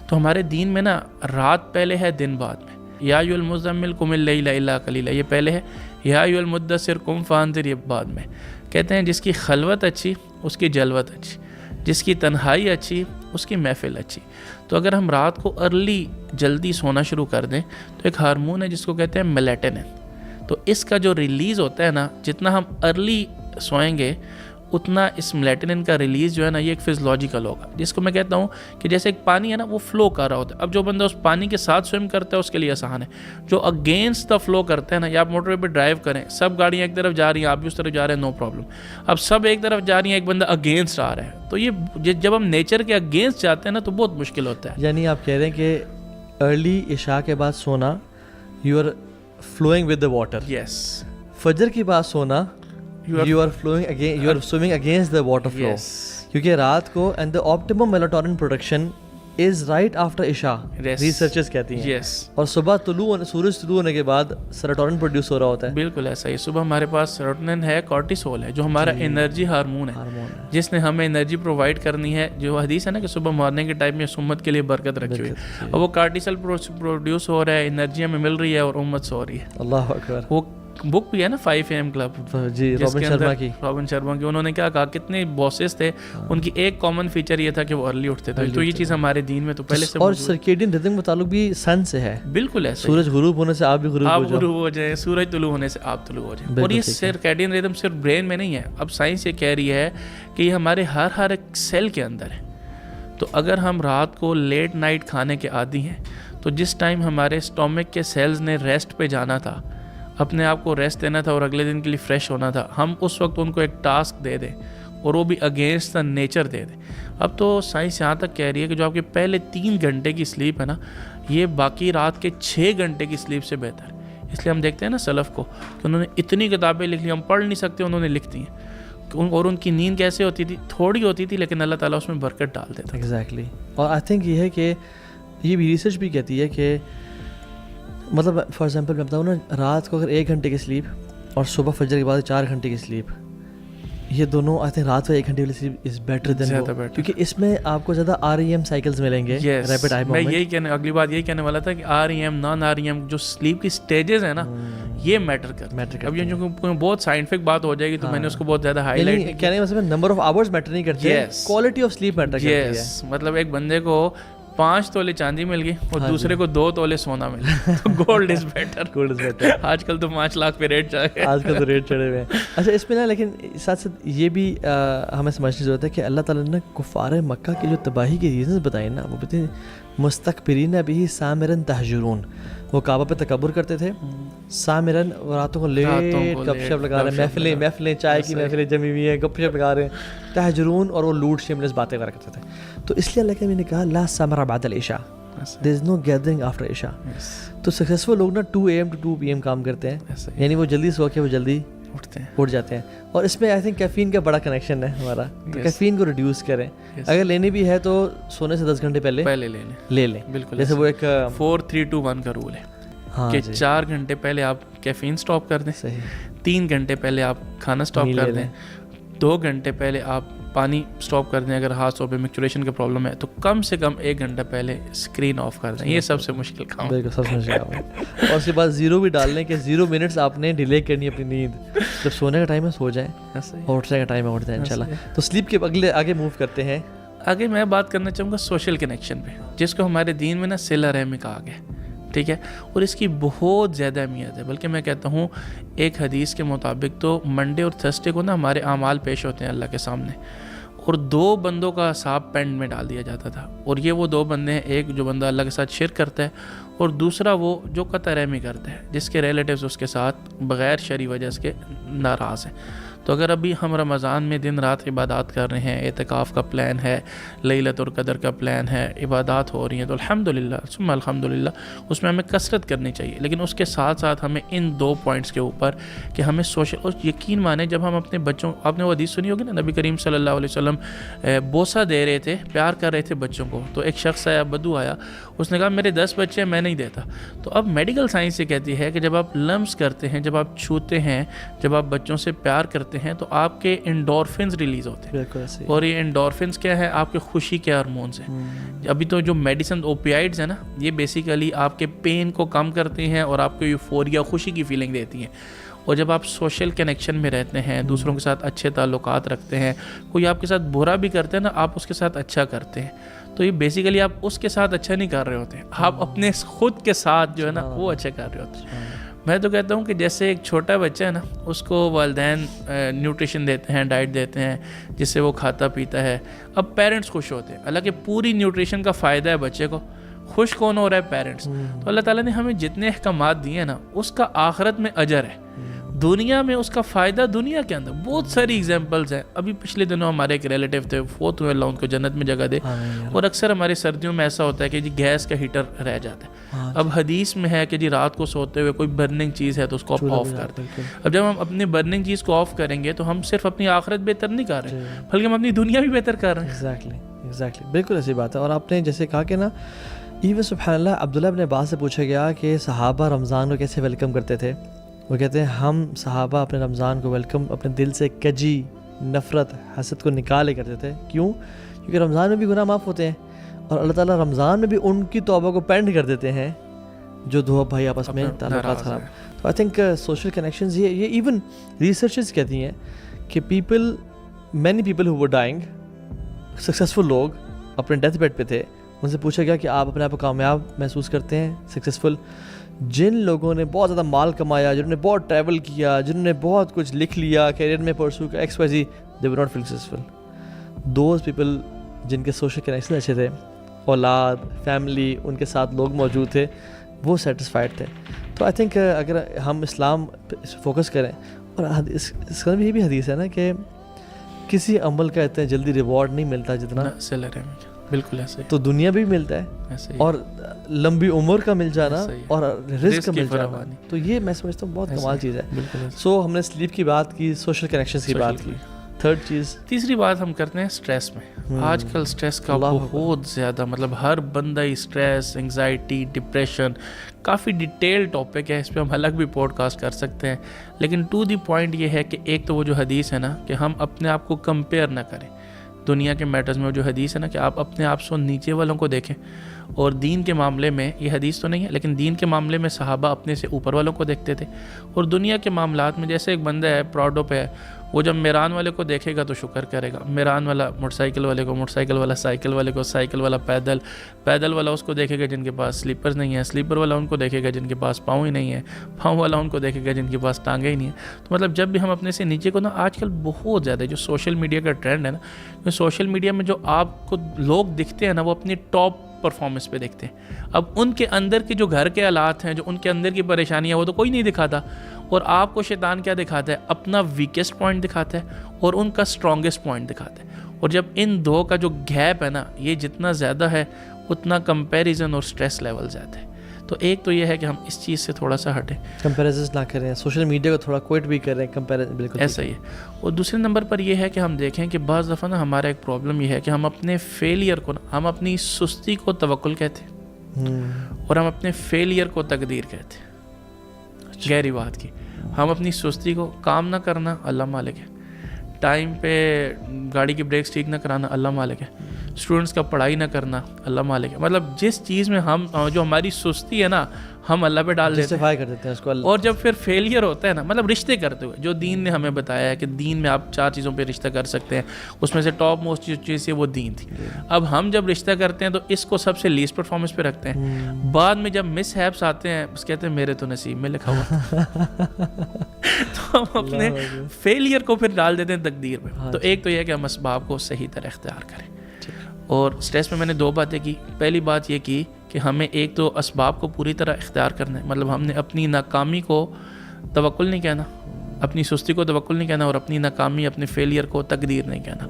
تو ہمارے دین میں نا رات پہلے ہے, دن بعد میں. یا ایھا المزمل قم اللیل الا قلیلا یہ پہلے ہے, یا ایھا المدثر قم فانذر یہ بعد میں. کہتے ہیں جس کی خلوت اچھی اس کی جلوت اچھی, جس کی تنہائی اچھی اس کی محفل اچھی. تو اگر ہم رات کو ارلی جلدی سونا شروع کر دیں تو ایک ہارمون ہے جس کو کہتے ہیں میلیٹونن. تو اس کا جو ریلیز ہوتا ہے نا, جتنا ہم ارلی سوئیں گے اتنا اس میلیٹنن کا ریلیز جو ہے نا یہ ایک فزیولوجیکل ہوگا, جس کو میں کہتا ہوں کہ جیسے ایک پانی ہے نا وہ فلو کر رہا ہوتا ہے. اب جو بندہ اس پانی کے ساتھ سوئم کرتا ہے اس کے لیے آسان ہے. جو اگینسٹ دا فلو کرتا ہے نا, یا آپ موٹر وے پہ ڈرائیو کریں, سب گاڑیاں ایک طرف جا رہی ہیں, آپ بھی اس طرف جا رہے ہیں, نو پرابلم. اب سب ایک طرف جا رہی ہیں, ایک بندہ اگینسٹ آ رہا ہے, تو یہ جب ہم نیچر کے اگینسٹ جاتے ہیں نا تو بہت مشکل ہوتا ہے. یعنی آپ کہہ رہے ہیں کہ ارلی عشاء کے بعد سونا you are flowing with the water, yes. فجر کے بعد سونا you are flowing again, you are swimming against the water flow. Yes. کیونکہ رات کو and the optimum melatonin production is right after عشاء, researchers کہتی ہیں. Yes. اور صبح سورج طلوع ہونے کے بعد سیروٹونن پروڈیوس ہو رہا ہوتا ہے. بالکل ایسا ہی. صبح ہمارے پاس سیروٹونن ہے, کورٹیسول ہے, جو ہمارا انرجی ہارمون ہے, جس نے ہمیں انرجی پرووائڈ کرنی ہے. جو حدیث ہے نا کہ صبح مارننگ کے ٹائم میں امت کے لیے برکت رکھی ہوئی ہے, اور وہ کورٹیسول پروڈیوس ہو رہا ہے, انرجی ہمیں مل رہی ہے اور امت سو رہی ہے. اللہ اکبر. وہ بک بھی ہے نا 5 AM کلب, جی, رابن شرما کی. انہوں نے کیا کہا, کتنے باسز تھے, ان کی ایک کامن فیچر یہ تھا کہ وہ ارلی اٹھتے تھے. تو یہ چیز ہمارے دین میں تو پہلے سے, اور سرکیڈین ردم کا تعلق بھی سن سے ہے. بالکل ایسا, سورج غروب ہونے سے آپ بھی غروب ہو جائیں, سورج طلوع ہونے سے آپ طلوع ہو جائیں. اور یہ سرکیڈین ردم صرف برین میں نہیں ہے, اب سائنس یہ کہہ رہی ہے کہ یہ ہمارے ہر ایک سیل کے اندر ہے. تو اگر ہم رات کو لیٹ نائٹ کھانے کے عادی ہیں, تو جس ٹائم ہمارے اسٹومک کے سیلز نے ریسٹ پہ جانا تھا, اپنے آپ کو ریسٹ دینا تھا اور اگلے دن کے لیے فریش ہونا تھا, ہم اس وقت ان کو ایک ٹاسک دے دیں اور وہ بھی اگینسٹ دا نیچر دے دیں. اب تو سائنس یہاں تک کہہ رہی ہے کہ جو آپ کے پہلے 3 گھنٹے کی سلیپ ہے نا, یہ باقی رات کے 6 گھنٹے کی سلیپ سے بہتر ہے. اس لیے ہم دیکھتے ہیں نا سلف کو کہ انہوں نے اتنی کتابیں لکھ لی, ہم پڑھ نہیں سکتے, انہوں نے لکھ دی ہیں. اور ان کی نیند کیسے ہوتی تھی, تھوڑی ہوتی تھی, لیکن اللہ تعالیٰ اس میں برکت ڈال دیتا. ایگزیکٹلی. اور آئی تھنک یہ ہے کہ یہ بھی ریسرچ بھی کہتی ہے کہ مطلب فار ایگزامپل میں بتاؤں نا, رات کو اگر 1 گھنٹے کی سلیپ اور صبح فجر کے بعد 4 گھنٹے کی سلیپ, یہ دونوں آئی تھنک رات کو 1 گھنٹے والی سلیپ از بیٹر دین, کیونکہ اس میں آپ کو زیادہ REM سائیکلز ملیں گے, ریپڈ آئی موومنٹ. میں یہی کہنے, اگلی بات یہی کہنے والا تھا کہ REM نان REM جو سلیپ کی سٹیجز ہیں نا, یہ میٹر کرتے. اب یہ جو بہت سائنٹیفک بات ہو جائے گی تو میں نے اس کو بہت زیادہ ہائی لائٹ نہیں. کہنے کا مطلب نمبر آف آورز میٹر نہیں کرتے, کوالٹی آف سلیپ میٹر کرتی ہے. مطلب ایک بندے کو 5 تولے چاندی مل گئی اور دوسرے کو 2 تولے سونا ملا, تو گولڈ از بیٹر. آج کل تو 5 لاکھ پہ ریٹ چڑھ گئے, آج کل تو ریٹ چڑھے ہوئے ہیں. اچھا, اس میں نا لیکن ساتھ ساتھ یہ بھی ہمیں سمجھنے کی ضرورت ہے کہ اللہ تعالیٰ نے کفار مکہ کی جو تباہی کے ریزنز بتائے نا, وہ بتائیں مستکبرین بھی سامرن تہجرون, وہ کعبہ پہ تکبر کرتے تھے, سامرن راتوں کو لیٹ گپ شپ لگا رہے ہیں, محفلیں چائے کی محفلیں جمی ہوئی ہیں, گپ شپ لگا رہے ہیں, تہجرون, اور وہ لوٹ شیملیس باتیں کرا کرتے تھے. تو اس لیے اللہ نے کہا لا سمر بعد العشاء, there is no gathering after عشاء. تو سکسیسفل لوگ نا 2 AM to 2 PM کام کرتے ہیں, یعنی وہ جلدی سو کے وہ جلدی اٹھ جاتے ہیں. اور اس میں آئی تھنک کیفین کا بڑا کنیکشن ہے ہمارا, کیفین کو ریڈیوس کریں. اگر لینی بھی ہے تو سونے سے 10 گھنٹے پہلے لے لیں. بالکل, جیسے وہ ایک 4-3-2-1 کا رول ہے کہ 4 گھنٹے پہلے آپ کیفین سٹاپ کر دیں, 3 گھنٹے پہلے آپ کھانا سٹاپ کر دیں, 2 گھنٹے پہلے آپ پانی سٹاپ کر دیں. اگر ہاتھوں پہ میکچوریشن کا پرابلم ہے تو کم سے کم 1 گھنٹہ پہلے اسکرین آف کر دیں. یہ سب سے مشکل کام ہے. بالکل سب سے مشکل کام ہے. اور اس کے بعد 0 بھی ڈال لیں کہ 0 منٹس آپ نے ڈیلے کرنی اپنی نیند. جب سونے کا ٹائم ہے سو جائیں, اور اٹھنے کا ٹائم ہے اٹھ جائیں انشاءاللہ. تو سلیپ کے آگے موو کرتے ہیں. آگے میں بات کرنا چاہوں گا سوشل کنیکشن پہ, جس کو ہمارے دین میں نا صلہ رحمی کہا گیا, ٹھیک ہے. اور اس کی بہت زیادہ اہمیت ہے, بلکہ میں کہتا ہوں ایک حدیث کے مطابق تو منڈے اور تھرسڈے کو نا ہمارے اعمال پیش ہوتے ہیں اللہ کے سامنے, اور 2 بندوں کا حساب پینڈ میں ڈال دیا جاتا تھا. اور یہ وہ 2 بندے ہیں, ایک جو بندہ اللہ کے ساتھ شرک کرتا ہے, اور دوسرا وہ جو قطع رحمی کرتا ہے, جس کے ریلیٹیوز اس کے ساتھ بغیر شرعی وجہ سے ناراض ہیں. تو اگر ابھی ہم رمضان میں دن رات عبادات کر رہے ہیں, اعتکاف کا پلان ہے, لیلۃ القدر کا پلان ہے, عبادات ہو رہی ہیں, تو الحمدللہ ثم الحمدللہ اس میں ہمیں کثرت کرنی چاہیے. لیکن اس کے ساتھ ساتھ ہمیں ان 2 پوائنٹس کے اوپر کہ ہمیں سوشل, اور یقین مانیں جب ہم اپنے بچوں, آپ نے وہ حدیث سنی ہوگی نا, نبی کریم صلی اللہ علیہ وسلم بوسہ دے رہے تھے, پیار کر رہے تھے بچوں کو, تو ایک شخص آیا, بدو آیا, اس نے کہا میرے 10 بچے ہیں, میں نہیں دیتا. تو اب میڈیکل سائنس یہ کہتی ہے کہ جب آپ لمس کرتے ہیں, جب آپ چھوتے ہیں, جب آپ بچوں سے پیار کرتے ہیں, تو آپ کے انڈورفنز ریلیز ہوتے ہیں. اور یہ انڈورفنز کیا ہے, آپ کے خوشی کے ہارمونز ہیں. ابھی تو جو میڈیسن اوپیائڈز ہیں نا, یہ بیسیکلی آپ کے پین کو کم کرتی ہیں اور آپ کو یوفوریا, خوشی کی فیلنگ دیتی ہیں. اور جب آپ سوشل کنیکشن میں رہتے ہیں, دوسروں کے ساتھ اچھے تعلقات رکھتے ہیں, کوئی آپ کے ساتھ برا بھی کرتے ہیں نا, آپ اس کے ساتھ اچھا کرتے ہیں, تو یہ بیسیکلی آپ اس کے ساتھ اچھا نہیں کر رہے ہوتے, آپ اپنے خود کے ساتھ جو ہے نا وہ اچھا کر رہے ہوتے ہیں. میں تو کہتا ہوں کہ جیسے ایک چھوٹا بچہ ہے نا, اس کو والدین نیوٹریشن دیتے ہیں, ڈائٹ دیتے ہیں جس سے وہ کھاتا پیتا ہے, اب پیرنٹس خوش ہوتے ہیں. حالانکہ پوری نیوٹریشن کا فائدہ ہے بچے کو, خوش کون ہو رہا ہے؟ پیرنٹس. تو اللہ تعالیٰ نے ہمیں جتنے احکامات دیے ہیں نا, اس کا آخرت میں اجر ہے, دنیا میں اس کا فائدہ دنیا کے اندر. بہت ساری ایگزامپلز ہیں. ابھی پچھلے دنوں ہمارے ایک ریلیٹیو تھے, فوت ہوئے, اللہ ان کو جنت میں جگہ دے. اور اکثر ہماری سردیوں میں ایسا ہوتا ہے کہ جی گیس کا ہیٹر رہ جاتا ہے. اب حدیث میں ہے کہ جی رات کو سوتے ہوئے کوئی برننگ چیز ہے تو اس کو آپ آف کر دیں. اب جب ہم اپنی برننگ چیز کو آف کریں گے تو ہم صرف اپنی آخرت بہتر نہیں کر رہے ہیں, بلکہ ہم اپنی دنیا بھی بہتر کر رہے ہیں. ایگزیکٹلی بالکل ایسی بات ہے. اور آپ نے جیسے کہا کہ نا, ایون سبحان اللہ, عبداللہ ابن عباس سے پوچھا گیا کہ صحابہ رمضان کو کیسے ویلکم کرتے تھے. وہ کہتے ہیں ہم صحابہ اپنے رمضان کو ویلکم اپنے دل سے کجی, نفرت, حسد کو نکالے کرتے تھے. کیوں؟ کیونکہ رمضان میں بھی گناہ معاف ہوتے ہیں, اور اللہ تعالیٰ رمضان میں بھی ان کی توبہ کو پینڈ کر دیتے ہیں جو دو بھائی آپس میں تعلقات خراب. تو آئی تھنک سوشل کنیکشنز, یہ ایون ریسرچز کہتی ہیں کہ many people who are dying, successful لوگ اپنے ڈیتھ بیڈ پہ تھے, ان سے پوچھا گیا کہ آپ اپنے آپ کو کامیاب محسوس کرتے ہیں, سکسیزفل. جن لوگوں نے بہت زیادہ مال کمایا, جنہوں نے بہت ٹریول کیا, جنہوں نے بہت کچھ لکھ لیا, کیریئر میں پرسو کیا, XYZ, they were not successful. Those people جن کے سوشل کنیکشن اچھے تھے, اولاد, فیملی, ان کے ساتھ لوگ موجود تھے, وہ سیٹسفائڈ تھے. تو آئی تھنک اگر ہم اسلام پہ فوکس کریں, اور اس کا بھی یہ بھی حدیث ہے نا کہ کسی عمل کا اتنا جلدی ریوارڈ نہیں ملتا جتنا سیلر ہے. بالکل ایسے ہی. تو دنیا بھی ملتا ہے, اور لمبی عمر کا مل جانا, اور رزق کا مل جانا, تو یہ میں سمجھتا ہوں بہت کمال چیز ہے. سو ہم نے سلیپ کی بات کی, سوشل کنیکشنز کی بات کی. تیسری بات ہم کرتے ہیں اسٹریس میں. آج کل اسٹریس کا بہت زیادہ, مطلب ہر بندہ ہی اسٹریس, انگزائٹی, ڈپریشن, کافی ڈیٹیل ٹاپک ہے, اس پہ ہم الگ بھی پوڈ کاسٹ کر سکتے ہیں. لیکن ٹو دی پوائنٹ یہ ہے کہ ایک تو وہ جو حدیث ہے نا کہ ہم اپنے آپ کو کمپیئر نہ کریں دنیا کے میٹرز میں. وہ جو حدیث ہے نا کہ آپ اپنے آپ سے نیچے والوں کو دیکھیں, اور دین کے معاملے میں, یہ حدیث تو نہیں ہے لیکن دین کے معاملے میں صحابہ اپنے سے اوپر والوں کو دیکھتے تھے, اور دنیا کے معاملات میں جیسے ایک بندہ ہے پراڈو پہ ہے, وہ جب میران والے کو دیکھے گا تو شکر کرے گا, میران والا موٹر سائیکل والے کو, موٹر سائیکل والا سائیکل والے کو, سائیکل والا پیدل, پیدل والا اس کو دیکھے گا جن کے پاس سلیپرز نہیں ہیں, سلیپر والا ان کو دیکھے گا جن کے پاس پاؤں ہی نہیں ہے, پاؤں والا ان کو دیکھے گا جن کے پاس ٹانگیں ہی نہیں ہیں. تو مطلب جب بھی ہم اپنے سے نیچے کو نا, آج کل بہت زیادہ جو سوشل میڈیا کا ٹرینڈ ہے نا, سوشل میڈیا میں جو آپ کو لوگ دکھتے ہیں نا, وہ اپنی ٹاپ پرفارمنس پہ دیکھتے ہیں. اب ان کے اندر کے جو گھر کے حالات ہیں, جو ان کے اندر کی پریشانیاں, وہ تو کوئی نہیں دکھاتا. اور آپ کو شیطان کیا دکھاتا ہے؟ اپنا ویکسٹ پوائنٹ دکھاتا ہے اور ان کا اسٹرانگسٹ پوائنٹ دکھاتا ہے. اور جب ان دو کا جو گیپ ہے نا, یہ جتنا زیادہ ہے اتنا کمپیریزن اور اسٹریس لیول زیادہ ہے. تو ایک تو یہ ہے کہ ہم اس چیز سے تھوڑا سا ہٹیں, کمپیریزن نہ کریں, سوشل میڈیا کو تھوڑا کوئٹ بھی کریں, کمپیریزن بالکل ایسا ہی ہے. اور دوسرے نمبر پر یہ ہے کہ ہم دیکھیں کہ بعض دفعہ نا ہمارا ایک پرابلم یہ ہے کہ ہم اپنے فیلئر کو, ہم اپنی سستی کو توکل کہتے ہیں, اور ہم اپنے فیلئر کو تقدیر کہتے ہیں. گہری بات کی, ہم اپنی سستی کو, کام نہ کرنا اللہ مالک ہے, ٹائم پہ گاڑی کی بریکس ٹھیک نہ کرانا اللہ مالک ہے, اسٹوڈنٹس کا پڑھائی نہ کرنا اللہ مالک ہے. مطلب جس چیز میں ہم, جو ہماری سستی ہے نا, ہم اللہ پہ ڈال دیتے ہیں اس کو. اور جب پھر فیلئر ہوتا ہے نا, مطلب رشتے کرتے ہوئے, جو دین نے ہمیں بتایا ہے کہ دین میں آپ 4 چیزوں پہ رشتہ کر سکتے ہیں, اس میں سے ٹاپ موسٹ جو چیز ہے وہ دین تھی. اب ہم جب رشتہ کرتے ہیں تو اس کو سب سے لیسٹ پرفارمنس پہ رکھتے ہیں. بعد میں جب مس ہیپس آتے ہیں, بس کہتے ہیں میرے تو نصیب میں لکھا ہوا. تو ہم اپنے فیلئر کو پھر ڈال دیتے ہیں تقدیر پہ. تو ایک تو یہ کہ ہم اسباب کو صحیح طرح اختیار کریں. اور اسٹریس میں نے 2 باتیں کی. پہلی بات یہ کی کہ ہمیں ایک تو اسباب کو پوری طرح اختیار کرنا ہے, مطلب ہم نے اپنی ناکامی کو توکل نہیں کہنا, اپنی سستی کو توکل نہیں کہنا, اور اپنی ناکامی, اپنے فیلئر کو تقدیر نہیں کہنا.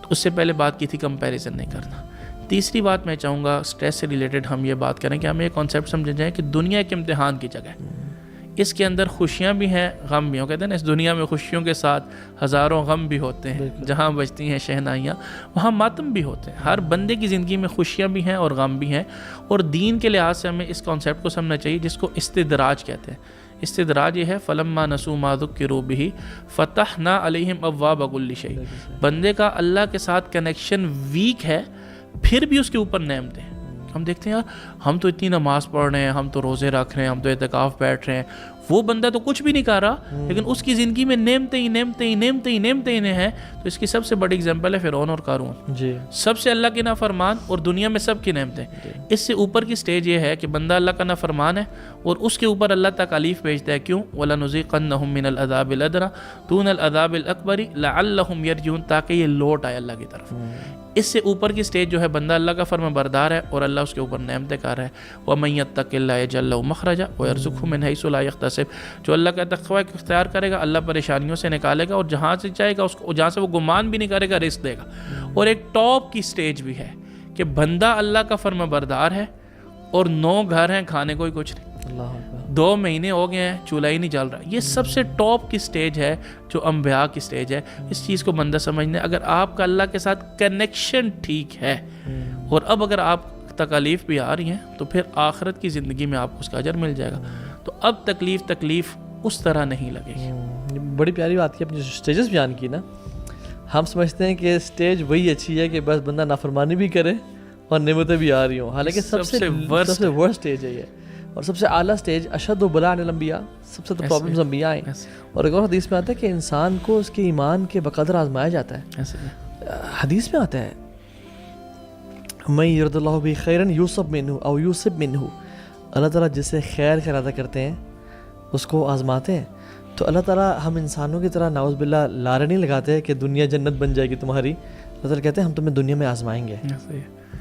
اس سے پہلے بات کی تھی کمپیریزن نہیں کرنا. تیسری بات میں چاہوں گا اسٹریس سے ریلیٹڈ ہم یہ بات کریں کہ ہمیں یہ کانسیپٹ سمجھ جائیں کہ دنیا ایک امتحان کی جگہ ہے. اس کے اندر خوشیاں بھی ہیں, غم بھی ہیں. کہتے ہیں نا اس دنیا میں خوشیوں کے ساتھ ہزاروں غم بھی ہوتے ہیں, جہاں بجتی ہیں شہنائیاں وہاں ماتم بھی ہوتے ہیں. ہر بندے کی زندگی میں خوشیاں بھی ہیں اور غم بھی ہیں. اور دین کے لحاظ سے ہمیں اس کانسیپٹ کو سمجھنا چاہیے جس کو استدراج کہتے ہیں. استدراج یہ ہے فلما نسوا ما ذکروا بہ فتحنا علیہم ابواب کل شیء. بندے کا اللہ کے ساتھ کنیکشن ویک ہے, پھر بھی اس کے اوپر نعمتیں. ہم دیکھتے ہیں یار, ہم تو اتنی نماز پڑھ رہے ہیں, ہم تو روزے رکھ رہے ہیں, ہم تو اعتکاف بیٹھ رہے ہیں, وہ بندہ تو کچھ بھی نہیں کر رہا لیکن اس کی زندگی میں نعمتیں ہیں. تو اس کی سب سے بڑی اگزامپل ہے فرعون اور قارون جی. سب سے اللہ کے نافرمان اور دنیا میں سب کی نعمتیں. اس سے اوپر کی سٹیج یہ ہے کہ بندہ اللہ کا نافرمان ہے اور اس کے اوپر اللہ تکالیف بھیجتا ہے. کیوں؟ وَلَنُذِيقَنَّهُم مِّنَ الْعَذَابِ الْأَدْنَىٰ دُونَ الْعَذَابِ الْأَكْبَرِ لَعَلَّهُمْ يَرْجِعُونَ تاکہ یہ لوٹ آئے اللہ کی طرف. اس سے اوپر کی سٹیج جو ہے بندہ اللہ کا فرما بردار ہے اور اللہ اس کے اوپر نعمتیں کر رہا ہے. وَمَن يَتَّقِ اللَّهَ يَجْعَل لَّهُ مَخْرَجًا وَيَرْزُقْهُ مِنْ حَيْثُ لَا يَحْتَسِبُ. جو اللہ کا تقوی اختیار کرے گا اللہ پریشانیوں سے نکالے گا اور جہاں سے چاہے گا اس کو جہاں سے وہ گمان بھی نہیں کرے گا رزق دے گا. اور ایک ٹاپ کی سٹیج بھی ہے کہ بندہ اللہ کا فرما بردار ہے اور 9 گھر ہیں کھانے کو ہی کچھ نہیں. 2 مہینے ہو گئے ہیں چولہا ہی نہیں جل رہا. یہ سب سے ٹاپ کی سٹیج ہے جو انبیاء کی سٹیج ہے. اس چیز کو بندہ سمجھنے اگر آپ کا اللہ کے ساتھ کنیکشن ٹھیک ہے اور اب اگر آپ تکالیف بھی آ رہی ہیں تو پھر آخرت کی زندگی میں آپ کو اس کا اجر مل جائے گا. تو اب تکلیف اس طرح نہیں لگے گی. بڑی پیاری بات کی اپنی سٹیجز بیان کی نا. ہم سمجھتے ہیں کہ سٹیج وہی اچھی ہے کہ بس بندہ نافرمانی بھی کرے اور نعمتیں بھی آ رہی ہوں, حالانکہ سب سے ورسٹ سٹیج ہے یہ. اور سب سے اعلیٰ سٹیج اشد و بلا عن الانبیاء, سب سے تو پرابلمز انبیاء ہیں. اور ایک اور حدیث میں آتا ہے کہ انسان کو اس کے ایمان کے بقدر آزمایا جاتا ہے. حدیث میں آتا ہے من یرد اللہ بہ خیرا یوصب منہ او یوصب منہ, اللہ تعالیٰ جس سے خیر کا ارادہ کرتے ہیں اس کو آزماتے ہیں. تو اللہ تعالیٰ ہم انسانوں کی طرح نعوذ باللہ لارے نہیں لگاتے کہ دنیا جنت بن جائے گی تمہاری. اللہ تعالیٰ کہتے ہیں ہم تمہیں دنیا میں آزمائیں گے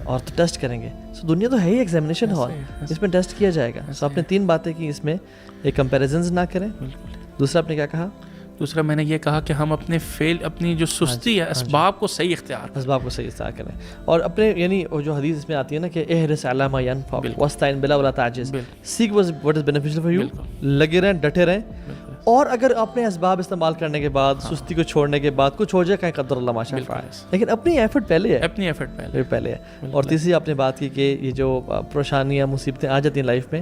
اور تو ٹیسٹ کریں گے. سو دنیا تو ہے ہی ایگزامینیشن ہال, اس میں ٹیسٹ کیا جائے گا. سو آپ نے 3 باتیں کی اس میں, ایک کمپیریزنز نہ کریں, دوسرا آپ نے کیا کہا, دوسرا میں نے یہ کہا کہ ہم اپنی جو سستی ہے اسباب کو صحیح اختیار کریں. اور اپنے یعنی جو حدیث اس میں آتی ہے نا کہ احرص علی ما ینفعک واستعن باللہ ولا تعجز, seek what is beneficial for you, لگے رہیں ڈٹے رہیں. اور اگر اپنے اسباب استعمال کرنے کے بعد سستی کو چھوڑنے کے بعد کچھ ہو جائے کہیں قدر اللہ ماشاء اللہ, لیکن اپنی ایفرٹ پہلے ہے. اور تیسری آپ نے بات کی کہ یہ جو پریشانیاں مصیبتیں آ جاتی ہیں لائف میں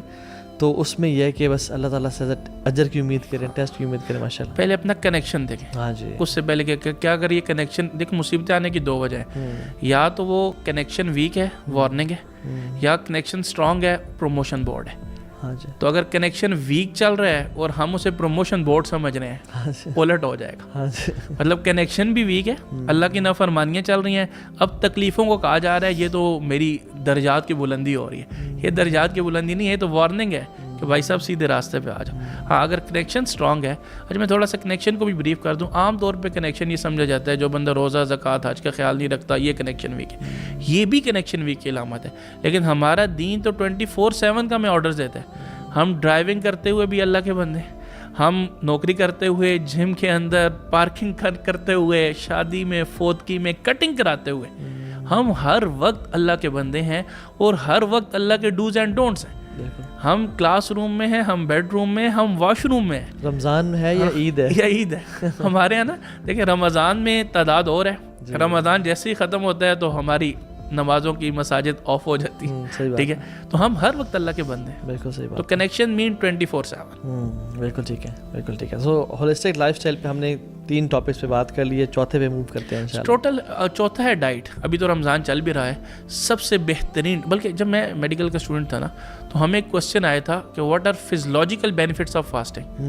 تو اس میں یہ ہے کہ بس اللہ تعالیٰ سے اجر کی امید کریں, ٹیسٹ کی امید کریں. ماشاء اللہ پہلے اپنا کنیکشن دیکھیں. ہاں جی, اس سے پہلے کیا اگر یہ کنیکشن دیکھ, مصیبتیں آنے کی 2 وجہ ہیں. یا تو وہ کنیکشن ویک ہے وارننگ ہے, یا کنیکشن اسٹرانگ ہے پروموشن بورڈ ہے. تو اگر کنیکشن ویک چل رہا ہے اور ہم اسے پروموشن بورڈ سمجھ رہے ہیں الٹ ہو جائے گا. مطلب کنیکشن بھی ویک ہے, اللہ کی نافرمانیاں چل رہی ہیں, اب تکلیفوں کو کہا جا رہا ہے یہ تو میری درجات کی بلندی ہو رہی ہے. یہ درجات کی بلندی نہیں ہے, یہ تو وارننگ ہے کہ بھائی صاحب سیدھے راستے پہ آ جاؤ. ہاں اگر کنیکشن اسٹرانگ ہے. اچھا میں تھوڑا سا کنیکشن کو بھی بریف کر دوں. عام طور پہ کنیکشن یہ سمجھا جاتا ہے جو بندہ روزہ زکوٰۃ حج کا خیال نہیں رکھتا یہ کنیکشن ویک ہے. یہ بھی کنیکشن ویک کی علامت ہے, لیکن ہمارا دین تو 24/7 کا ہمیں آرڈرز دیتا ہے. ہم ڈرائیونگ کرتے ہوئے بھی اللہ کے بندے, ہم نوکری کرتے ہوئے جم کے اندر, پارکنگ کرتے ہوئے, شادی میں, فوتگی میں, کٹنگ کراتے ہوئے, ہم ہر وقت اللہ کے بندے ہیں اور ہر وقت اللہ کے ڈوز اینڈ ڈونٹس ہیں. ہم کلاس روم میں ہیں, ہم بیڈ روم میں, ہم واش روم میں. رمضان ہے یا عید ہے ہمارے یہاں نا دیکھیں رمضان میں تعداد اور ہے. رمضان جیسے ہی ختم ہوتا ہے تو ہماری نمازوں کی مساجد آف ہو جاتی ہیں. ٹھیک ہے, تو ہم ہر وقت اللہ کے بندے ہیں. بالکل صحیح بات. تو کنیکشن مین 24/7. بالکل ٹھیک ہے, بالکل ٹھیک ہے. سو ہولسٹک لائف اسٹائل پہ ہم نے 3 ٹاپکس پہ بات کر لی ہے, چوتھے پہ موو کرتے ہیں انشاءاللہ. ٹوٹل چوتھا ہے ڈائٹ. ابھی تو رمضان چل بھی رہا ہے. سب سے بہترین, بلکہ جب میں میڈیکل کا اسٹوڈنٹ تھا نا تو ہمیں ایک کوشچن آیا تھا کہ what are physiological benefits of fasting.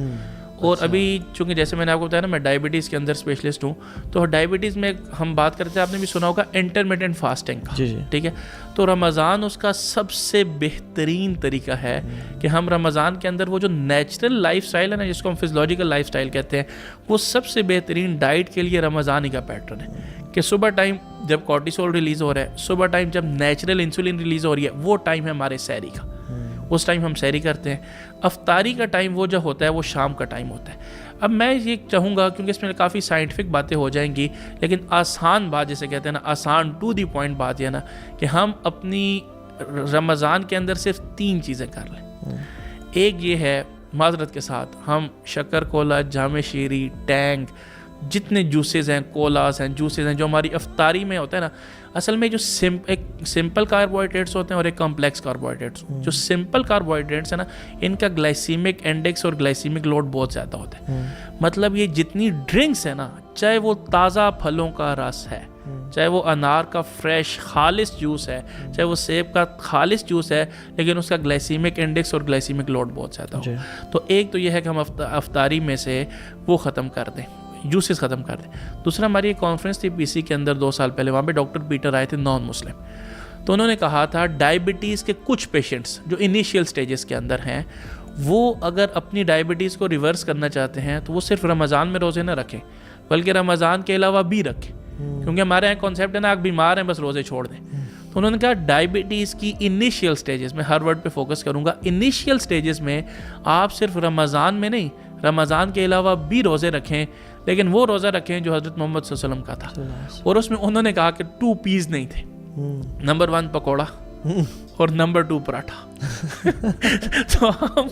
اور ابھی چونکہ جیسے میں نے آپ کو بتایا نا میں ڈائبٹیز کے اندر اسپیشلسٹ ہوں, تو ڈائبٹیز میں ہم بات کرتے ہیں, آپ نے بھی سنا ہوگا انٹرمیڈینٹ فاسٹنگ کا. ٹھیک ہے, تو رمضان اس کا سب سے بہترین طریقہ ہے کہ ہم رمضان کے اندر وہ جو نیچرل لائف اسٹائل ہے نا جس کو ہم فزیولوجیکل لائف اسٹائل کہتے ہیں, وہ سب سے بہترین ڈائٹ کے لیے رمضان ہی کا پیٹرن ہے. کہ صبح ٹائم جب کورٹیسول ریلیز ہو رہا ہے, صبح ٹائم جب نیچرل انسولین ریلیز ہو رہی ہے, وہ ٹائم ہے ہمارے سحری کا. اس ٹائم ہم سحری کرتے ہیں. افطاری کا ٹائم وہ جو ہوتا ہے وہ شام کا ٹائم ہوتا ہے. اب میں یہ چاہوں گا کیونکہ اس میں کافی سائنٹیفک باتیں ہو جائیں گی, لیکن آسان بات جیسے کہتے ہیں نا, آسان ٹو دی پوائنٹ بات یہ نا کہ ہم اپنی رمضان کے اندر صرف 3 چیزیں کر لیں. ایک یہ ہے معذرت کے ساتھ ہم شکر کولا, جام شیری, ٹینگ, جتنے جوسز ہیں, کولاز ہیں, جوسز ہیں جو ہماری افطاری میں ہوتا ہے نا, اصل میں جو ایک سمپل کاربوہائیڈریٹس ہوتے ہیں اور ایک کمپلیکس کاربوہائیڈریٹس. جو سمپل کاربوہائیڈریٹس ہیں نا ان کا گلائسیمک انڈیکس اور گلائسیمک لوڈ بہت زیادہ ہوتا ہے. مطلب یہ جتنی ڈرنکس ہے نا, چاہے وہ تازہ پھلوں کا رس ہے, چاہے وہ انار کا فریش خالص جوس ہے, چاہے وہ سیب کا خالص جوس ہے, لیکن اس کا گلائسیمک انڈیکس اور گلائسیمک لوڈ بہت زیادہ ہو. تو ایک تو یہ ہے کہ ہم افطاری میں سے وہ ختم کر دیں, جوسز ختم کر دیں. دوسرا ہماری ایک کانفرنس تھی PC کے اندر 2 سال پہلے, وہاں پہ ڈاکٹر پیٹر آئے تھے نان مسلم. تو انہوں نے کہا تھا ڈائبٹیز کے کچھ پیشنٹس جو انیشیل سٹیجز کے اندر ہیں, وہ اگر اپنی ڈائبٹیز کو ریورس کرنا چاہتے ہیں تو وہ صرف رمضان میں روزے نہ رکھیں, بلکہ رمضان کے علاوہ بھی رکھیں, کیونکہ ہمارے یہاں کانسیپٹ ہے نا, آپ بیمار ہیں بس روزے چھوڑ دیں. تو انہوں نے کہا ڈائبٹیز کی انیشیل سٹیجز میں, ہر ورڈ پہ فوکس کروں گا, انیشیل سٹیجز میں آپ صرف رمضان میں نہیں, رمضان کے علاوہ بھی روزے رکھیں, لیکن وہ روزہ رکھیں جو حضرت محمد صلی اللہ علیہ وسلم کا تھا. اور اس میں انہوں نے کہا کہ 2 پیس نہیں تھے, نمبر 1 پکوڑا اور نمبر 2 پراٹھا. تو ہم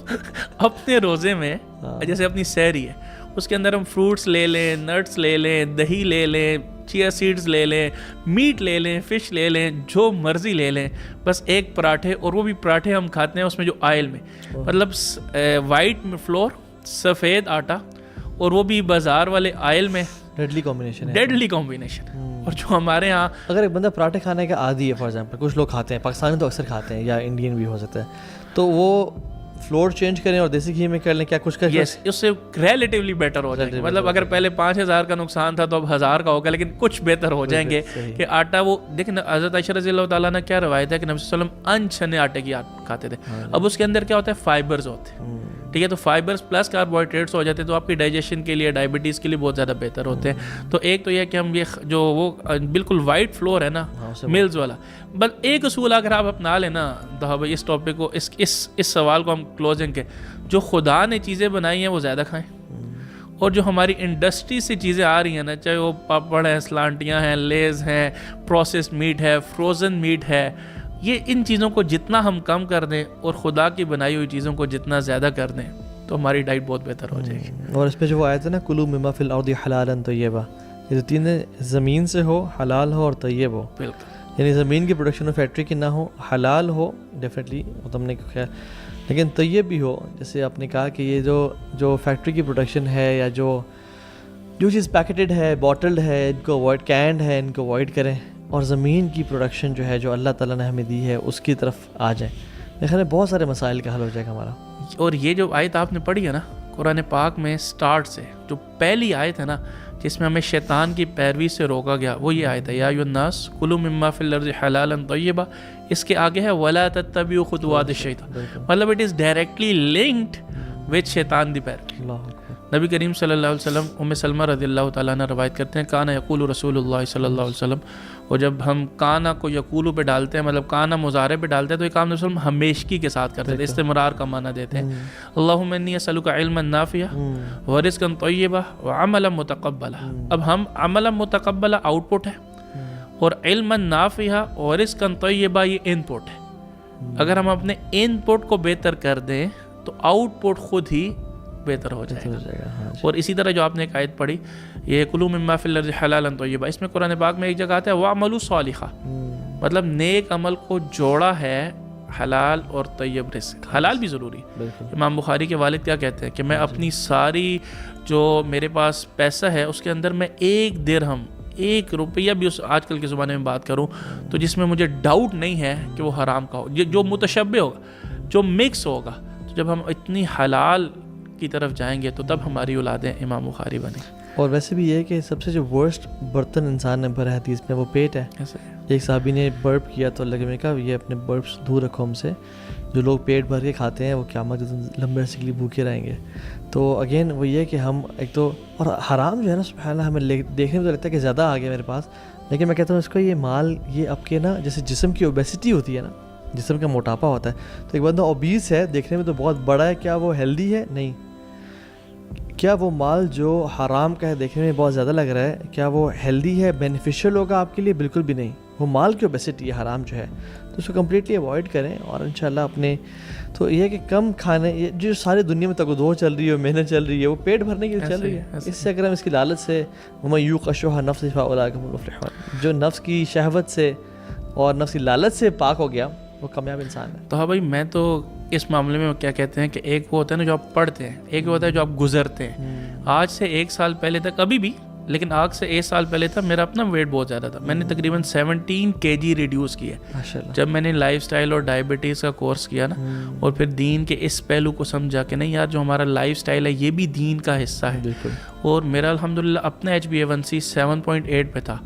اپنے روزے میں جیسے اپنی سحری ہے, اس کے اندر ہم فروٹس لے لیں, نٹس لے لیں, دہی لے لیں, چیا سیڈز لے لیں, میٹ لے لیں, فش لے لیں, جو مرضی لے لیں, بس ایک پراٹھے, اور وہ بھی پراٹھے ہم کھاتے ہیں اس میں جو آئل میں, مطلب وائٹ فلور, سفید آٹا, اور وہ بھی بازار والے آئل میں. ڈیڈلی کمبینیشن ہے, ڈیڈلی کمبینیشن. اور جو ہمارے ہاں اگر ایک بندہ پراٹھے کھانے کا عادی ہے, فار ایگزامپل کچھ لوگ کھاتے ہیں, پاکستانی تو اکثر کھاتے ہیں, یا انڈین بھی ہو سکتا ہے, تو وہ فلور چینج کریں اور دیسی گھی میں کر لیں, کیا کچھ کر یس, اس سے ریلیٹیولی بیٹر ہو جائیں گے. مطلب اگر پہلے 5000 کا نقصان تھا تو اب 1000 کا ہوگا, لیکن کچھ بہتر ہو جائیں گے. کہ آٹا وہ دیکھیں, حضرت عائشہ رضی اللہ تعالیٰ نے کیا روایت ہے کہ نبی صلی اللہ علیہ وسلم انچھنے آٹے کی کھاتے تھے. اب اس کے اندر کیا ہوتا ہے, فائبرز ہوتے ہیں, ٹھیک ہے, تو فائبرز پلس کاربوہائیڈریٹس ہو جاتے ہیں, تو آپ کی ڈائجیشن کے لیے, ڈائبٹیز کے لیے بہت زیادہ بہتر ہوتے ہیں. تو ایک تو یہ کہ ہم یہ جو وہ بالکل وائٹ فلور ہے نا ملز والا, بس ایک اصول اگر آپ اپنا لیں نا تو بھائی اس ٹاپک کو, اس سوال کو ہم کلوزنگ کے, جو خدا نے چیزیں بنائی ہیں وہ زیادہ کھائیں, اور جو ہماری انڈسٹری سے چیزیں آ رہی ہیں نا, چاہے وہ پاپڑ ہیں, سلانٹیاں ہیں, لیز ہیں, پروسیسڈ میٹ ہے, فروزن میٹ ہے, یہ ان چیزوں کو جتنا ہم کم کر دیں اور خدا کی بنائی ہوئی چیزوں کو جتنا زیادہ کر دیں تو ہماری ڈائٹ بہت بہتر ہو جائے گی. اور اس پہ جو وہ آیت ہے نا, کلوا مما فی الارض حلالا طیبا, یہ تینوں زمین سے ہو, حلال ہو اور طیب ہو. بالکل, یعنی زمین کی پروڈکشن فیکٹری کی نہ ہو, حلال ہو ڈیفینیٹلی, وہ تم نے خیر, لیکن طیب بھی ہو. جیسے آپ نے کہا کہ یہ جو فیکٹری کی پروڈکشن ہے, یا جو چیز پیکٹڈ ہے, باٹلڈ ہے, ان کو اوائڈ, کینڈ ہے, ان کو اوائڈ کریں, اور زمین کی پروڈکشن جو ہے جو اللہ تعالیٰ نے ہمیں دی ہے اس کی طرف آ جائیں. میرے خیال میں بہت سارے مسائل کا حل ہو جائے گا ہمارا. اور یہ جو آیت آپ نے پڑھی ہے نا قرآن پاک میں, سٹارٹ سے جو پہلی آیت ہے نا جس میں ہمیں شیطان کی پیروی سے روکا گیا, وہ یہ آیت ہے, یا ایھا الناس کلوا مما فی الارض حلالا طیبا. اس کے آگے ہے ولا تتبعوا خطوات الشیطان, مطلب it is directly linked with شیطان دی پیروی. اللہ اکبر. نبی کریم صلی اللہ علیہ وسلم, ام سلمہ رضی اللہ تعالیٰ عنہ روایت کرتے ہیں, کانا یقول رسول اللہ صلی اللہ علیہ وسلم, اور جب ہم کانا کو یقولو پہ ڈالتے ہیں, مطلب کانا مضارع پہ ڈالتے ہیں, تو یہ کام نبی صلی اللہ علیہ وسلم ہمیشگی کے ساتھ کرتے تھے, استمرار کا معنی دیتے ہیں. اللہم انی اسألک علما نافعا ورزقا طیبا وعملا متقبلا. اب ہم عملا متقبلا آؤٹ پٹ ہے, اور علما نافعا ورزقا طیبا یہ ان پٹ ہے. اگر ہم اپنے ان پٹ کو بہتر کر دیں تو آؤٹ پٹ خود ہی بہتر ہو جائے گا. اور اسی طرح جو آپ نے ایک آیت پڑھی, یہ کلوا مما فی الارض حلالا طیبا, اس میں قرآن پاک میں ایک جگہ آتا ہے واعملوا صالحا, مطلب نیک عمل کو جوڑا ہے حلال اور طیب رزق. حلال بھی ضروری ہے. امام بخاری کے والد کیا کہتے ہیں کہ میں اپنی ساری جو میرے پاس پیسہ ہے اس کے اندر میں 1 درہم, 1 روپیہ بھی اس آج کل کے زمانے میں بات کروں تو جس میں مجھے ڈاؤٹ نہیں ہے کہ وہ حرام کا ہو, جو متشبہ ہوگا, جو مکس ہوگا, تو جب ہم اتنی حلال کی طرف جائیں گے تو تب ہماری اولادیں امام بخاری بنیں. اور ویسے بھی یہ ہے کہ سب سے جو ورسٹ برتن انسان نے بھرا حدیث میں وہ پیٹ ہے. ایک صحابی نے برپ کیا تو اللہ نے کہا یہ اپنے برپس دور رکھو ہم سے, جو لوگ پیٹ بھر کے کھاتے ہیں وہ قیامت کے دن لمبے عرصے کے لیے بھوکے رہیں گے. تو اگین وہ یہ کہ ہم ایک تو, اور حرام جو ہے نا سبحان اللہ ہمیں دیکھنے میں تو لگتا ہے کہ زیادہ آ گیا میرے پاس, لیکن میں کہتا ہوں اس کا یہ مال, یہ آپ کے نا جیسے جسم کی اوبیسٹی ہوتی ہے نا, جسم کا موٹاپا ہوتا ہے, تو ایک بندہ اوبیس ہے دیکھنے میں تو بہت بڑا ہے, کیا وہ ہیلدی ہے؟ نہیں. کیا وہ مال جو حرام کا ہے دیکھنے میں بہت زیادہ لگ رہا ہے, کیا وہ ہیلدی ہے, بینیفیشیل ہوگا آپ کے لیے؟ بالکل بھی نہیں. وہ مال کی اوبیسٹی ہے حرام جو ہے, تو اس کو کمپلیٹلی اوائڈ کریں. اور انشاءاللہ اپنے تو یہ ہے کہ کم کھانے, یہ جو ساری دنیا میں تقدور چل رہی ہے, محنت چل رہی ہے, وہ پیٹ بھرنے کے لیے چل رہی ہے. اس سے اگر ہم اس کی لالچ سے, وَمَن یُوقَ شُحَّ نَفْسِهِ فَأُولَٰئِکَ هُمُ الْمُفْلِحُونَ, جو نفس کی شہوت سے اور نفس کی لالچ سے پاک ہو گیا وہ کامیاب انسان ہے. تو ہاں بھائی, میں تو اس معاملے میں کیا کہتے ہیں کہ ایک وہ ہوتا ہے نا جو آپ پڑھتے ہیں, ایک وہ ہوتا ہے جو آپ گزرتے ہیں. آج سے 1 سال پہلے تک ابھی بھی لیکن آج سے 1 سال پہلے تھا میرا اپنا ویٹ بہت زیادہ تھا. میں نے تقریباً 17 kg ریڈیوس کیا ہے جب میں نے لائف سٹائل اور ڈائبٹیز کا کورس کیا نا, اور پھر دین کے اس پہلو کو سمجھا کہ نہیں یار جو ہمارا لائف سٹائل ہے یہ بھی دین کا حصہ ہے. اور میرا الحمدللہ اپنا HbA1c 7.8 پہ تھا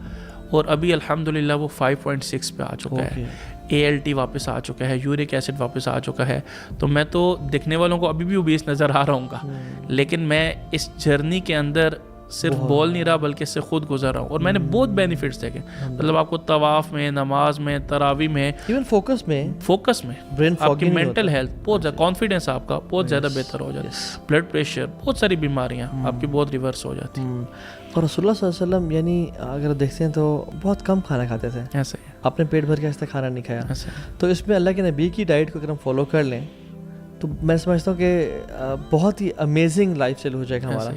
اور ابھی الحمدللہ وہ 5.6 پہ آ چکا ہے. ALT واپس آ چکا ہے, یورک ایسڈ واپس آ چکا ہے. تو میں تو دکھنے والوں کو ابھی بھی اوبیس نظر آ رہا ہوں گا, لیکن میں اس جرنی کے اندر صرف بول نہیں رہا بلکہ اس سے خود گزر رہا ہوں. اور میں نے بہت بینیفٹس دیکھے, مطلب آپ کو طواف میں, نماز میں, تراویح میں, ایون فوکس میں آپ کی مینٹل ہیلتھ بہت زیادہ, کانفیڈنس آپ کا بہت زیادہ بہتر ہو جاتا ہے. بلڈ پریشر, بہت ساری بیماریاں آپ کی بہت ریورس ہو جاتی ہیں. اور رسول اللہ صلی اللہ علیہ وسلم یعنی اگر دیکھتے ہیں تو بہت کم کھانا کھاتے تھے, ایسا ہی اپنے پیٹ بھر کے ایسا کھانا نہیں کھایا. تو اس میں اللہ کے نبی کی ڈائٹ کو اگر ہم فالو کر لیں تو میں سمجھتا ہوں کہ بہت ہی امیزنگ لائف اسٹائل ہو جائے گا ہمارا.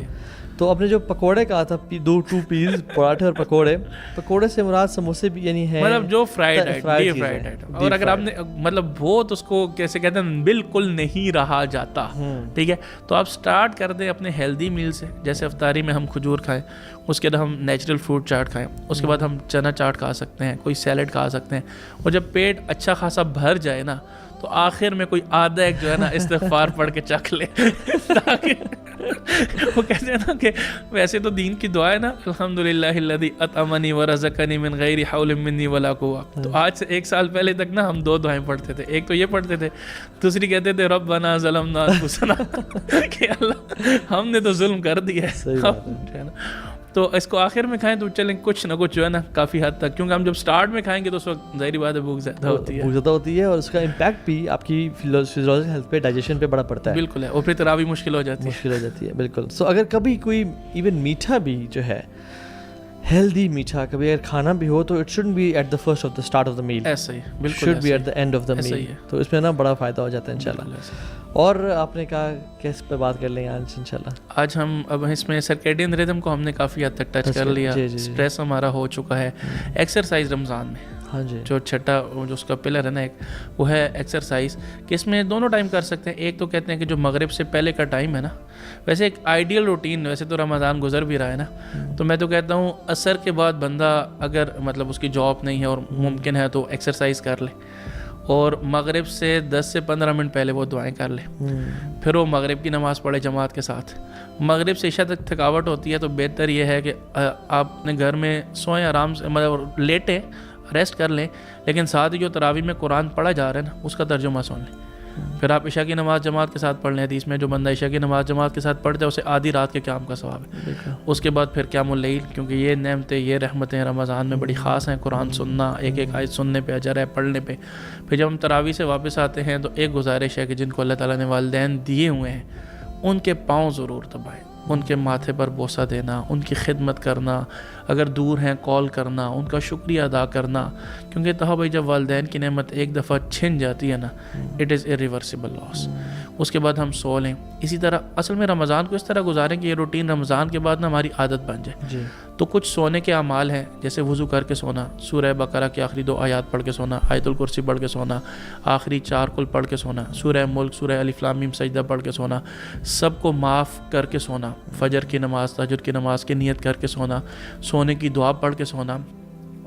تو آپ نے جو پکوڑے کہا تھا 2 پیس پراٹھے اور پکوڑے سے مراد سموسے بھی یعنی ہے, مطلب جو فرائیڈ آئٹم. اور اگر آپ نے مطلب بہت اس کو کیسے کہتے ہیں بالکل نہیں رہا جاتا, ٹھیک ہے, تو آپ سٹارٹ کر دیں اپنے ہیلدی میل سے. جیسے افطاری میں ہم کھجور کھائیں, اس کے بعد ہم نیچرل فروٹ چاٹ کھائیں, اس کے بعد ہم چنا چاٹ کھا سکتے ہیں, کوئی سیلڈ کھا سکتے ہیں. اور جب پیٹ اچھا خاصا بھر جائے نا تو آخر میں کوئی آدھا ایک جو ہے نا استغفار پڑھ کے چکھ لے, تاکہ وہ کہتے ہیں نا کہ ویسے تو دین کی دعا ہے نا, الحمدللہ الذی اطعمنی ورزقنی من غیر حول منی ولا قوہ. تو آج سے 1 سال پہلے تک نا ہم 2 دعائیں پڑھتے تھے. ایک تو یہ پڑھتے تھے, دوسری کہتے تھے ربنا ظلمنا انفسنا, کہ اللہ ہم نے تو ظلم کر دیا ہے. تو اس کو آخر میں کھائیں تو چلیں کچھ نہ کچھ جو ہے نا کافی حد تک, کیونکہ ہم جب سٹارٹ میں کھائیں گے تو اس وقت ظاہری بات ہے بھوک زیادہ ہوتی ہے اور اس کا امپیکٹ بھی آپ کی فزیولوجیکل ہیلتھ پہ, ڈائجیشن پہ بڑا پڑتا ہے. بالکل ہے, اور پھر تراویح مشکل ہو جاتی ہے. بالکل. سو اگر کبھی کوئی ایون میٹھا بھی جو ہے ہیلدی میٹھا کبھی اگر کھانا بھی ہو تو it shouldn't be at the first of the start of the meal, ایسا ہی بالکل should be at the end of the meal. تو اس میں نا بڑا فائدہ ہو جاتا ہے انشاءاللہ. اور آپ نے کہا کہ اس پہ بات کر لیں آج انشاءاللہ. آج ہم اب اس میں سرکیڈین ریدم کو ہم نے کافی حد تک ٹچ کر لیا. اسٹریس ہمارا ہو چکا ہے. ایکسرسائز رمضان میں جو چھٹا جو اس کا پلر ہے نا ایک, وہ ہے ایکسرسائز, کہ اس میں دونوں ٹائم کر سکتے ہیں. ایک تو کہتے ہیں کہ جو مغرب سے پہلے کا ٹائم ہے نا, ویسے ایک آئیڈیل روٹین, ویسے تو رمضان گزر بھی رہا ہے نا, تو میں تو کہتا ہوں عصر کے بعد بندہ اگر مطلب اس کی جاب نہیں ہے اور ممکن ہے تو ایکسرسائز کر لے, اور مغرب سے 10 سے 15 منٹ پہلے وہ دعائیں کر لے, پھر وہ مغرب کی نماز پڑھے جماعت کے ساتھ. مغرب سے عشاء تک تھکاوٹ ہوتی ہے تو بہتر یہ ہے کہ آپ اپنے گھر میں سوئیں آرام سے, مطلب لیٹیں, ریسٹ کر لیں, لیکن ساتھ ہی جو تراویح میں قرآن پڑھا جا رہا ہے نا اس کا ترجمہ سن لیں. پھر آپ عشاء کی نماز جماعت کے ساتھ پڑھ لیں. حدیث میں جو بندہ عشاء کی نماز جماعت کے ساتھ پڑھتا ہے اسے آدھی رات کے قیام کا ثواب ہے. اس کے بعد پھر قیام اللیل, کیونکہ یہ نعمتیں, یہ رحمتیں رمضان میں بڑی خاص ہیں. قرآن سننا, ایک ایک آیت سننے پہ اجر ہے, پڑھنے پہ. پھر جب ہم تراویح سے واپس آتے ہیں تو ایک گزارش ہے کہ جن کو اللہ تعالیٰ نے والدین دیے ہوئے ہیں ان کے پاؤں ضرور دبائیں, ان کے ماتھے پر بوسہ دینا, ان کی خدمت کرنا, اگر دور ہیں کال کرنا, ان کا شکریہ ادا کرنا, کیونکہ تو بھائی جب والدین کی نعمت ایک دفعہ چھن جاتی ہے نا, اٹ از irreversible loss. اس کے بعد ہم سو لیں. اسی طرح اصل میں رمضان کو اس طرح گزاریں کہ یہ روٹین رمضان کے بعد نا ہماری عادت بن جائے. تو کچھ سونے کے اعمال ہیں, جیسے وضو کر کے سونا, سورہ بقرہ کی آخری 2 آیات پڑھ کے سونا, آیت الکرسی پڑھ کے سونا, آخری 4 کل پڑھ کے سونا, سورہ ملک, سورہ الف لام میم سجدہ پڑھ کے سونا, سب کو معاف کر کے سونا, فجر کی نماز, تہجد کی نماز کی نیت کر کے سونا, سونے کی دعا پڑھ کے سونا,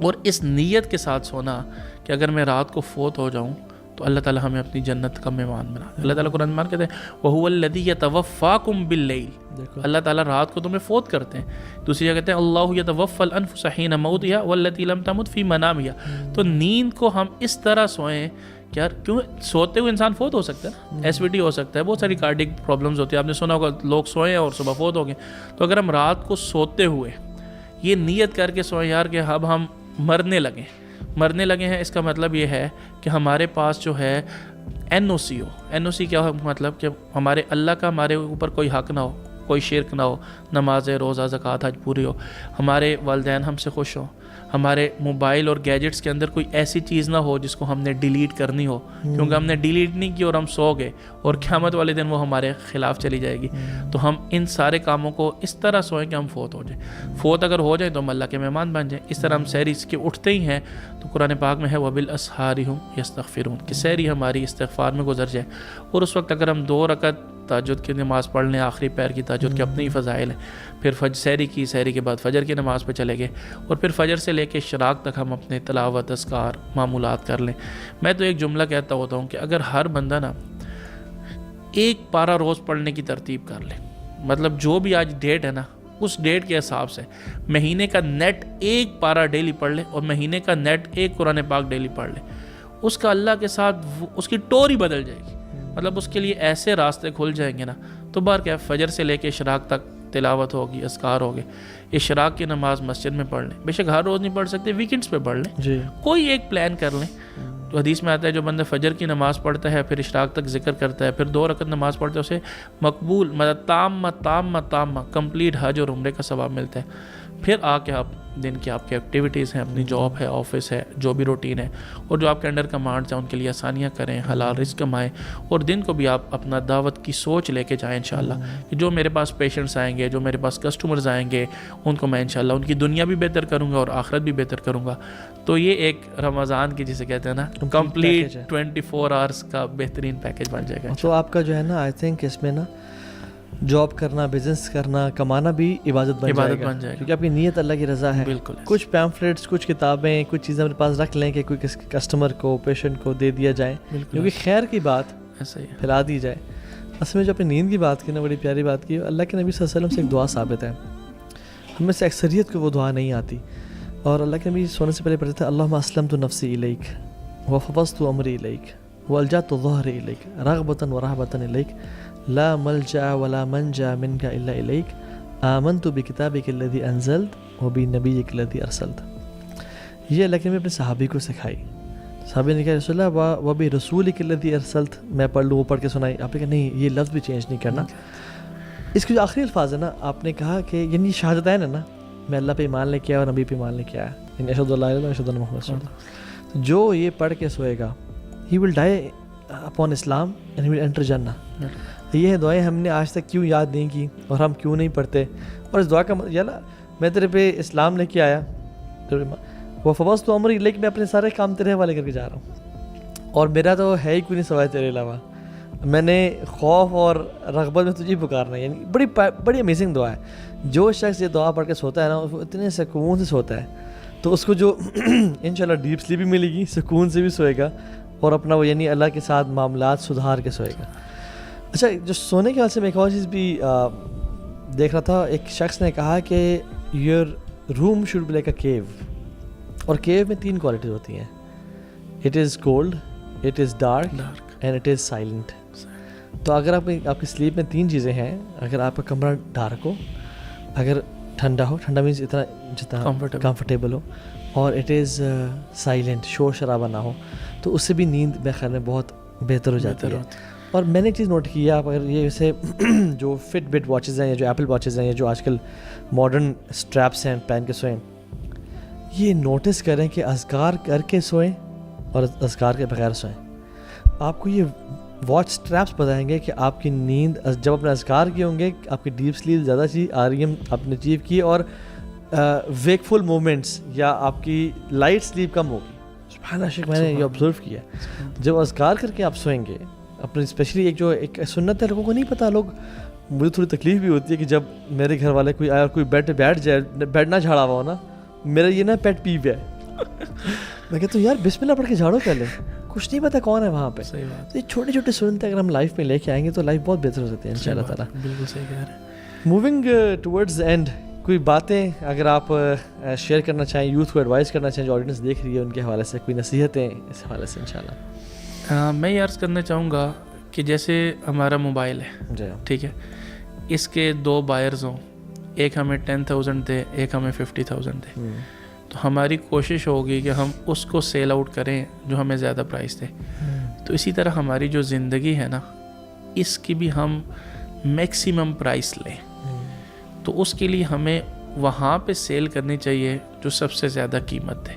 اور اس نیت کے ساتھ سونا کہ اگر میں رات کو فوت ہو جاؤں تو اللہ تعالیٰ ہمیں اپنی جنت کا مہمان بنا. اللہ تعالیٰ قرآن میں کہتے ہیں وَهُوَ الَّذِي يَتَوَفَّاكُم بِاللَّيْلِ, اللہ تعالیٰ رات کو تمہیں فوت کرتے ہیں. دوسری جگہ کہتے ہیں اللَّهُ يَتَوَفَّى الْأَنفُسَ حِينَ مَوْتِهَا وَالَّتِي لَمْ تَمُتْ فِي مَنَامِهَا. تو نیند کو ہم اس طرح سوئیں کہ یار کیوں سوتے ہوئے انسان فوت ہو سکتا ہے, ایس وی ٹی ہو سکتا ہے, بہت ساری کارڈک پرابلمز ہوتی ہیں. آپ نے سنا ہوگا لوگ سوئیں اور صبح فوت ہو گئے. تو اگر ہم رات کو سوتے ہوئے یہ نیت کر کے سوئیں یار کہ اب ہم مرنے لگے ہیں, اس کا مطلب یہ ہے کہ ہمارے پاس جو ہے NOC ہو. NOC کیا ہو, مطلب کہ ہمارے اللہ کا ہمارے اوپر کوئی حق نہ ہو, کوئی شرک نہ ہو, نماز, روزہ, زکوٰۃ, حج پوری ہو, ہمارے والدین ہم سے خوش ہوں, ہمارے موبائل اور گیجٹس کے اندر کوئی ایسی چیز نہ ہو جس کو ہم نے ڈیلیٹ کرنی ہو, کیونکہ ہم نے ڈیلیٹ نہیں کی اور ہم سو گئے اور قیامت والے دن وہ ہمارے خلاف چلی جائے گی. تو ہم ان سارے کاموں کو اس طرح سوئیں کہ ہم فوت ہو جائیں. فوت اگر ہو جائیں تو ہم اللہ کے مہمان بن جائیں. اس طرح ہم سحری اس کے اٹھتے ہی ہیں تو قرآن پاک میں ہے وَبِالْأَسْحَارِ هُمْ يَسْتَغْفِرُونَ, کہ سحری ہماری استغفار میں گزر جائے. اور اس وقت اگر ہم 2 رکعت تہجد کی نماز پڑھ لیں, آخری پیر کی تہجد کے اپنے ہی فضائل ہیں. پھر سحری کی, سحری کے بعد فجر کی نماز پہ چلے گئے, اور پھر فجر سے لے کے اشراق تک ہم اپنے تلاوت, اذکار, معمولات کر لیں. میں تو ایک جملہ کہتا ہوتا ہوں کہ اگر ہر بندہ نا ایک پارہ روز پڑھنے کی ترتیب کر لے, مطلب جو بھی آج ڈیٹ ہے نا اس ڈیٹ کے حساب سے مہینے کا نیٹ ایک پارہ ڈیلی پڑھ لے, اور مہینے کا نیٹ ایک قرآن پاک ڈیلی پڑھ لے, اس کا اللہ کے ساتھ اس کی ٹوری بدل جائے گی. مطلب اس کے لیے ایسے راستے کھل جائیں گے نا. تو بار کیا, فجر سے لے کے اشراق تک تلاوت ہوگی, اذکار ہوگے. اشراق کی نماز مسجد میں پڑھ لیں, بے شک ہر روز نہیں پڑھ سکتے, ویکینڈز پہ پڑھ لیں جی. کوئی ایک پلان کر لیں. تو حدیث میں آتا ہے جو بندہ فجر کی نماز پڑھتا ہے, پھر اشراق تک ذکر کرتا ہے, پھر 2 رکعت نماز پڑھتا ہے, اسے مقبول, مطلب تام کمپلیٹ حج اور عمرے کا ثواب ملتا ہے. پھر آ کے آپ دن کی آپ کی ایکٹیویٹیز ہیں, اپنی جاب ہے, آفس ہے, جو بھی روٹین ہے, اور جو آپ کے انڈر کمانڈس ہیں ان کے لیے آسانیاں کریں, حلال رزق کمائیں, اور دن کو بھی آپ اپنا دعوت کی سوچ لے کے جائیں انشاءاللہ کہ جو میرے پاس پیشنٹس آئیں گے, جو میرے پاس کسٹمرز آئیں گے, ان کو میں انشاءاللہ ان کی دنیا بھی بہتر کروں گا اور آخرت بھی بہتر کروں گا. تو یہ ایک رمضان کی جسے کہتے ہیں نا کمپلیٹ 24 آورس کا بہترین پیکج بن جائے گا. تو آپ کا جو ہے نا آئی تھنک اس میں نا جاب کرنا, بزنس کرنا, کمانا بھی عبادت بن جائے گا, کیونکہ آپ کی نیت اللہ کی رضا ہے. بالکل. کچھ پیمفلیٹس, کچھ کتابیں, کچھ چیزیں اپنے پاس رکھ لیں کہ کوئی کسٹمر کو, پیشنٹ کو دے دیا جائے, کیونکہ خیر کی بات ایسا ہی پھیلا دی جائے. اصل میں جو اپنی نیند کی بات کی نا, بڑی پیاری بات کی. اللہ کے نبی صلی اللہ علیہ وسلم سے ایک دعا ثابت ہے, ہم میں سے اکثریت کو وہ دعا نہیں آتی, اور اللہ کے نبی سونے سے پہلے پڑھتے تھے اللہم اسلمت نفسی الیک وفوضت امری الیک والجأت ظہری الیک رغبۃ ورہبۃ الیک لا ملجأ ولا منجا منک الا الیک آمنت بکتابک الذی انزلت وبنبیک الذی ارسلت. یہ اللہ کے نبی اپنے صحابی کو سکھائی. صحابی نے کہا رسول اللہ وبرسولک الذی ارسلت, میں پڑھ لوں, وہ پڑھ کے سنائی. آپ نے کہا نہیں, یہ لفظ بھی چینج نہیں کرنا. اس کے جو آخری الفاظ ہے نا, آپ نے کہا کہ یعنی شہادتین ہے نا, میں اللہ پہ ایمان لے کے آیا اور نبی پہ ایمان لے کے آیا, یعنی اشہد اللہ الہ الا اللہ اشہد ان محمد رسول اللہ. جو یہ پڑھ کے سوئے گا he will die upon Islam and he will enter Jannah. یہ دعائیں ہم نے آج تک کیوں یاد نہیں کی اور ہم کیوں نہیں پڑھتے؟ اور اس دعا کا یا اللہ میں تیرے پہ اسلام لے کے آیا, وہ فوض تو عمری, لیکن میں اپنے سارے کام تیرے حوالے کر کے جا رہا ہوں, اور میرا تو ہے ہی کوئی نہیں سوائے تیرے علاوہ. میں نے خوف اور رغبت میں تجھے پکارنا ہے. یعنی بڑی امیزنگ دعا ہے. جو شخص یہ دعا پڑھ کے سوتا ہے نا, وہ اتنے سکون سے سوتا ہے, تو اس کو جو انشاءاللہ ڈیپ سلیپ بھی ملے گی, سکون سے بھی سوئے گا, اور اپنا وہ یعنی اللہ کے ساتھ معاملات سدھار کے سوئے گا. اچھا, جو سونے کے حال سے میں ایک اور چیز بھی دیکھ رہا تھا. ایک شخص نے کہا کہ your room should be like a cave, اور کیو میں 3 کوالٹیز ہوتی ہیں. It is cold, it is dark and it is silent. تو اگر آپ کی سلیپ میں 3 چیزیں ہیں, اگر آپ کا کمرہ ڈارک ہو, اگر ٹھنڈا ہو, ٹھنڈا مینس اتنا جتنا کمفرٹیبل ہو, اور اٹ از سائلنٹ, شور شرابہ نہ ہو, تو اس سے بھی نیند میرے خیال میں بہت بہتر ہو جاتی ہے. اور میں نے ایک چیز نوٹ کی ہے, آپ اگر یہ جیسے جو فٹ بٹ واچز ہیں یا جو ایپل واچز ہیں یا جو آج کل ماڈرن اسٹریپس ہیں پہن کے سوئیں, یہ نوٹس کریں کہ اذکار کر کے سوئیں اور اذکار کے بغیر سوئیں. آپ کو یہ واچ اسٹریپس بتائیں گے کہ آپ کی نیند جب اپنے اذکار کیے ہوں گے, آپ کی ڈیپ سلیپ زیادہ آ رہی ہے, آپ نے اچیو کی, اور ویکفل مومنٹس یا آپ کی لائٹ سلیپ کم ہوگی. سبحان اللہ, شیخ میں نے یہ آبزرو کیا. جب اذکار کر کے آپ سوئیں گے اپنے, اسپیشلی ایک سنت ہے, لوگوں کو نہیں پتہ. لوگ, مجھے تھوڑی تکلیف بھی ہوتی ہے کہ جب میرے گھر والے کوئی آیا اور کوئی بیڈ پہ بیٹھ جائے, بیڈ نہ جھاڑا ہوا ہو نا, میرا یہ نا پیٹ پی ہے. میں کہتا ہوں یار بسم اللہ پڑھ کے جھاڑو پہلے, کچھ نہیں پتہ کون ہے وہاں پہ. تو یہ چھوٹے چھوٹے سنتیں اگر ہم لائف میں لے کے آئیں گے تو لائف بہت بہتر ہو سکتی ہے ان شاء اللہ تعالیٰ. بالکل صحیح کہہ رہے ہیں. موونگ ٹورڈز اینڈ, کوئی باتیں اگر آپ شیئر کرنا چاہیں, یوتھ کو ایڈوائز کرنا چاہیں جو آڈینس دیکھ رہی ہے, ان کے حوالے سے کوئی نصیحتیں اس حوالے سے ان شاء اللہ. میں یہ عرض کرنا چاہوں گا کہ جیسے ہمارا موبائل ہے, ٹھیک ہے, اس کے 2 بائرز ہوں, ایک ہمیں 10,000 دے, ایک ہمیں 50,000 دے, تو ہماری کوشش ہوگی کہ ہم اس کو سیل آؤٹ کریں جو ہمیں زیادہ پرائز دے. تو اسی طرح ہماری جو زندگی ہے نا, اس کی بھی ہم میکسیمم پرائس لیں. تو اس کے لیے ہمیں وہاں پہ سیل کرنی چاہیے جو سب سے زیادہ قیمت دے,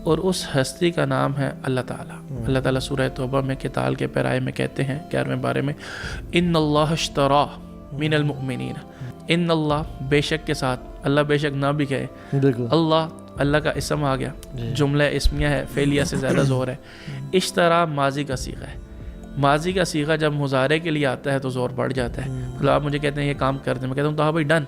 اور اس ہستی کا نام ہے اللہ تعالیٰ. اللہ تعالیٰ سورہ توبہ میں کتال کے پیرائے میں کہتے ہیں 11ویں بارے میں, ان اللہ اشترا من المؤمنین, ان اللہ, بے شک کے ساتھ, اللہ بے شک نہ بھی کہے, اللہ کا اسم آ گیا, جملہ اسمیہ ہے, فعلیہ سے زیادہ زور ہے. اشترا ماضی کا صیغہ ہے, ماضی کا صیغہ جب مضارع کے لیے آتا ہے تو زور بڑھ جاتا ہے. مطلب آپ مجھے کہتے ہیں یہ کام کر دیں, میں کہتا ہوں تو ہاں بھائی ڈن,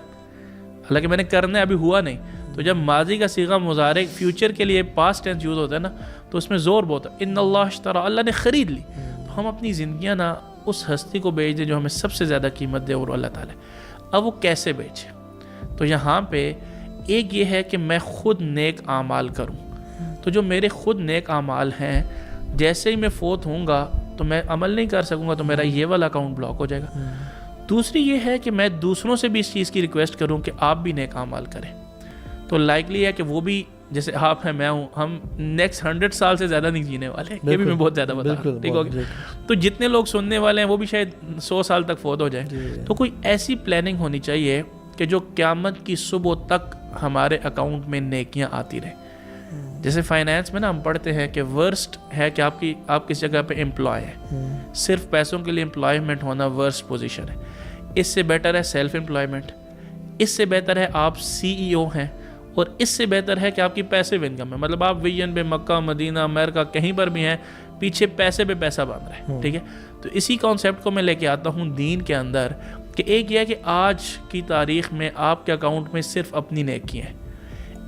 حالانکہ میں نے کرنا ہے, ابھی ہوا نہیں. تو جب ماضی کا صیغہ مضارع فیوچر کے لیے پاسٹ ٹینس یوز ہوتا ہے نا, تو اس میں زور بہت ہے. ان اللہ اشترى, اللہ نے خرید لی. تو ہم اپنی زندگیاں نا اس ہستی کو بیچ دیں جو ہمیں سب سے زیادہ قیمت دے, اور اللہ تعالیٰ. اب وہ کیسے بیچے؟ تو یہاں پہ ایک یہ ہے کہ میں خود نیک اعمال کروں. تو جو میرے خود نیک اعمال ہیں, جیسے ہی میں فوت ہوں گا تو میں عمل نہیں کر سکوں گا, تو میرا یہ والا اکاؤنٹ بلاک ہو جائے گا. دوسری یہ ہے کہ میں دوسروں سے بھی اس چیز کی ریکویسٹ کروں کہ آپ بھی نیک اعمال کریں. تو لائکلی ہے کہ وہ بھی, جیسے آپ ہیں, میں ہوں, ہم نیکسٹ 100 سال سے زیادہ نہیں جینے والے, یہ بھی میں بہت زیادہ بتا رہا ہوں, ٹھیک ہو گیا. تو جتنے لوگ سننے والے ہیں وہ بھی شاید 100 سال تک فوت ہو جائیں. تو کوئی ایسی پلاننگ ہونی چاہیے کہ جو قیامت کی صبح تک ہمارے اکاؤنٹ میں نیکیاں آتی رہیں. جیسے فائنینس میں نا ہم پڑھتے ہیں کہ ورسٹ ہے کہ آپ کس جگہ پہ امپلائی ہیں, صرف پیسوں کے لیے امپلائمنٹ ہونا ورسٹ پوزیشن ہے. اس سے بیٹر ہے سیلف امپلائمنٹ, اس سے بہتر ہے آپ CEO ہیں, اور اس سے بہتر ہے کہ آپ کی پیسیو انکم ہے. مطلب آپ ویژن پہ مکہ, مدینہ, امریکہ کہیں پر بھی ہیں, پیچھے پیسے پہ پیسہ بن رہا ہے, ٹھیک ہے. تو اسی کانسیپٹ کو میں لے کے آتا ہوں دین کے اندر, کہ ایک یہ ہے کہ آج کی تاریخ میں آپ کے اکاؤنٹ میں صرف اپنی نیکی ہیں.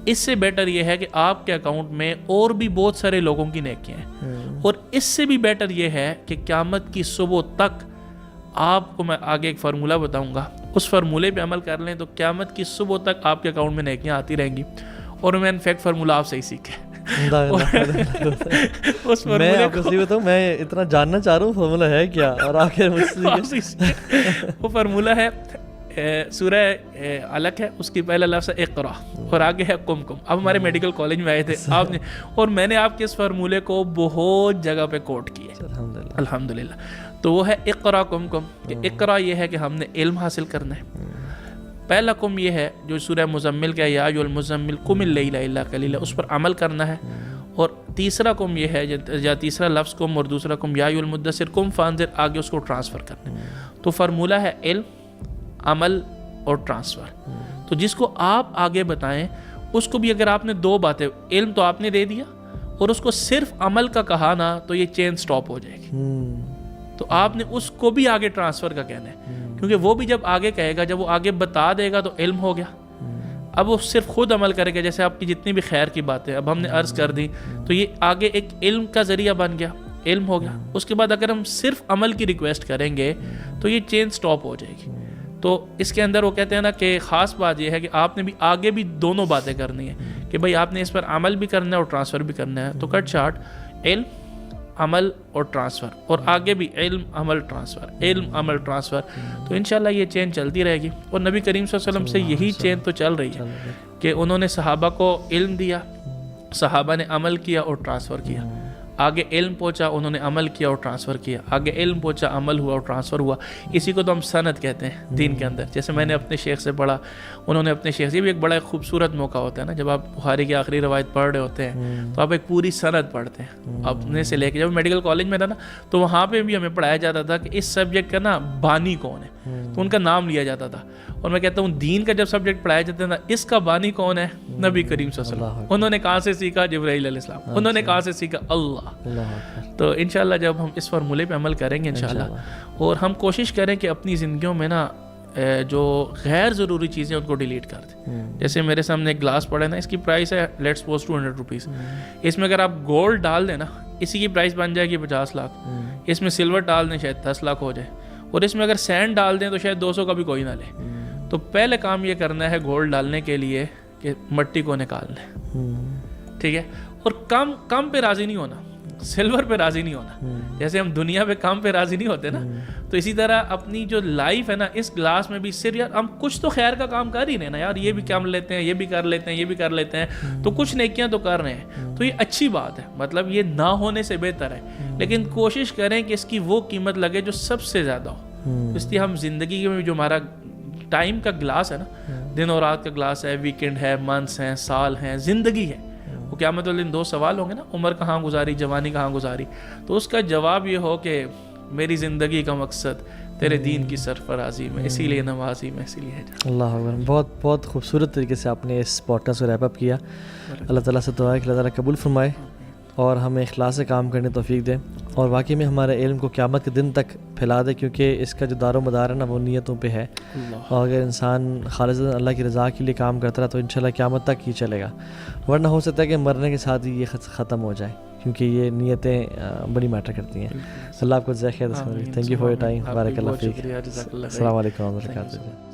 اس سے بیٹر یہ ہے کہ آپ کے اکاؤنٹ میں اور بھی بہت سارے لوگوں کی نیکیاں ہیں. اور اس سے بھی بیٹر یہ ہے کہ قیامت کی صبح تک, آپ کو میں آگے ایک فارمولہ بتاؤں گا, اس فارمولے پہ عمل کر لیں تو قیامت کی صبح تک آپ کے اکاؤنٹ میں نیکیاں آتی رہیں گی. اور میں انفیکٹ فارمولہ آپ سے ہی سیکھے. میں آپ کو صحیح بتاؤں, میں اتنا جاننا چاہ رہا ہوں فارمولہ ہے کیا, اور آخر وہ فارمولہ ہے سورہ علق ہے, اس کی پہلا لفظ ہے اقرا, اور آگے ہے قم قم. اب ہمارے میڈیکل کالج میں آئے تھے آپ نے, اور میں نے آپ کے اس فارمولے کو بہت جگہ پہ کوٹ کیا, الحمدللہ. تو وہ ہے اقرا قم قم, کہ اقرا یہ ہے کہ ہم نے علم حاصل کرنا ہے. پہلا قم یہ ہے جو سورہ مزمل کا یا ایھا المزمل قم اللیل الا قلیلا, اس پر عمل کرنا ہے. اور تیسرا قم یہ ہے, یا تیسرا لفظ قم اور دوسرا قم یا ایھا المدثر قم فانذر, آگے اس کو ٹرانسفر کرنا ہے. تو فارمولہ ہے علم, عمل اور ٹرانسفر. تو جس کو آپ آگے بتائیں اس کو بھی اگر آپ نے دو باتیں, علم تو آپ نے دے دیا اور اس کو صرف عمل کا کہا نا, تو یہ چین سٹاپ ہو جائے گی. تو آپ نے اس کو بھی آگے ٹرانسفر کا کہنا ہے, کیونکہ وہ بھی جب آگے کہے گا, جب وہ آگے بتا دے گا تو علم ہو گیا. اب وہ صرف خود عمل کرے گا, جیسے آپ کی جتنی بھی خیر کی باتیں اب ہم نے عرض کر دی, تو یہ آگے ایک علم کا ذریعہ بن گیا, علم ہو گیا. اس کے بعد اگر ہم صرف عمل کی ریکویسٹ کریں گے تو یہ چین سٹاپ ہو جائے گی. تو اس کے اندر وہ کہتے ہیں نا کہ خاص بات یہ ہے کہ آپ نے بھی آگے بھی دونوں باتیں کرنی ہے, کہ بھائی آپ نے اس پر عمل بھی کرنا ہے اور ٹرانسفر بھی کرنا ہے. تو کٹ شارٹ, علم, عمل اور ٹرانسفر, اور آگے بھی علم, عمل, ٹرانسفر, علم, عمل, ٹرانسفر. تو انشاءاللہ یہ چین چلتی رہے گی. اور نبی کریم صلی اللہ علیہ وسلم سے یہی چین تو چل رہی ہے کہ انہوں نے صحابہ کو علم دیا, صحابہ نے عمل کیا اور ٹرانسفر کیا. آگے علم پہنچا, انہوں نے عمل کیا اور ٹرانسفر کیا. آگے علم پہنچا, عمل ہوا اور ٹرانسفر ہوا. اسی کو تو ہم سند کہتے ہیں دین کے اندر. جیسے میں نے اپنے شیخ سے پڑھا, انہوں نے اپنے شیخ سے بھی, ایک بڑا خوبصورت موقع ہوتا ہے نا, جب آپ بخاری کی آخری روایت پڑھ رہے ہوتے ہیں تو آپ ایک پوری سند پڑھتے ہیں اپنے سے لے کے. جب میڈیکل کالج میں تھا نا, تو وہاں پہ بھی ہمیں پڑھایا جاتا تھا کہ اس سبجیکٹ کا نا بانی کون ہے, تو ان کا نام لیا جاتا تھا. اور میں کہتا ہوں دین کا جب سبجیکٹ پڑھایا جاتا تھا, اس کا بانی کون ہے؟ نبی کریم صلی اللہ علیہ وسلم. انہوں نے کہاں سے سیکھا؟ جبرائیل علیہ السلام. انہوں نے کہاں سے سیکھا؟ اللہ. تو انشاءاللہ جب ہم اس فارمولے پہ عمل کریں گے انشاءاللہ, اور ہم کوشش کریں کہ اپنی زندگیوں میں نا جو غیر ضروری چیزیں ان کو ڈیلیٹ کر دیں. جیسے میرے سامنے ایک گلاس پڑا ہے نا, اس کی پرائس ہے لیٹس سپوز 200 روپیز. اس میں اگر آپ گولڈ ڈال دیں نا, اسی کی پرائس بن جائے گی 50 لاکھ. اس میں سلور ڈال دیں شاید 10 لاکھ ہو جائے, اور اس میں اگر سینڈ ڈال دیں تو شاید 200 کا بھی کوئی نہ لے. تو پہلے کام یہ کرنا ہے گولڈ ڈالنے کے لیے کہ مٹی کو نکال لیں, ٹھیک ہے. اور کم پہ راضی نہیں ہونا, سلور پہ راضی نہیں ہونا. جیسے ہم دنیا پہ کام پہ راضی نہیں ہوتے نا, تو اسی طرح اپنی جو لائف ہے نا, اس گلاس میں بھی صرف یار ہم کچھ تو خیر کا کام کر ہی رہے نا یار, یہ بھی کام لیتے ہیں, یہ بھی کر لیتے ہیں, یہ بھی کر لیتے ہیں, تو کچھ نیکیاں تو کر رہے ہیں. تو یہ اچھی بات ہے, مطلب یہ نہ ہونے سے بہتر ہے, لیکن کوشش کریں کہ اس کی وہ قیمت لگے جو سب سے زیادہ ہو. اس لیے ہم زندگی میں جو ہمارا ٹائم کا گلاس ہے نا, دن اور رات کا گلاس ہے, ویکینڈ ہے, منتھس ہیں, سال ہیں, زندگی ہے, وہ قیامت والے دن 2 سوال ہوں گے نا, عمر کہاں گزاری, جوانی کہاں گزاری. تو اس کا جواب یہ ہو کہ میری زندگی کا مقصد تیرے دین کی سرفرازی میں, اسی لیے نمازی میں, اسی لیے. اللہ اکبر. بہت بہت خوبصورت طریقے سے آپ نے اس پوڈکاسٹ کو ریپ اپ کیا. اللہ تعالیٰ سے دعا ہے کہ اللہ تعالیٰ قبول فرمائے اور ہمیں اخلاص سے کام کرنے توفیق دے. اور واقعی میں ہمارے علم کو قیامت کے دن تک پھیلا دے، کیونکہ اس کا جو دار و مدار ہے نا وہ نیتوں پہ ہے. اور اگر انسان خالص اللہ کی رضا کے لیے کام کرتا رہا تو انشاءاللہ قیامت تک ہی چلے گا، ورنہ ہو سکتا ہے کہ مرنے کے ساتھ ہی یہ ختم ہو جائے، کیونکہ یہ نیتیں بڑی میٹر کرتی ہیں. اللہ آپ کو جزائے خیر. Thank you for your time. بارک اللہ فیک. السلام علیکم و رحمۃ اللہ وبرکاتہ.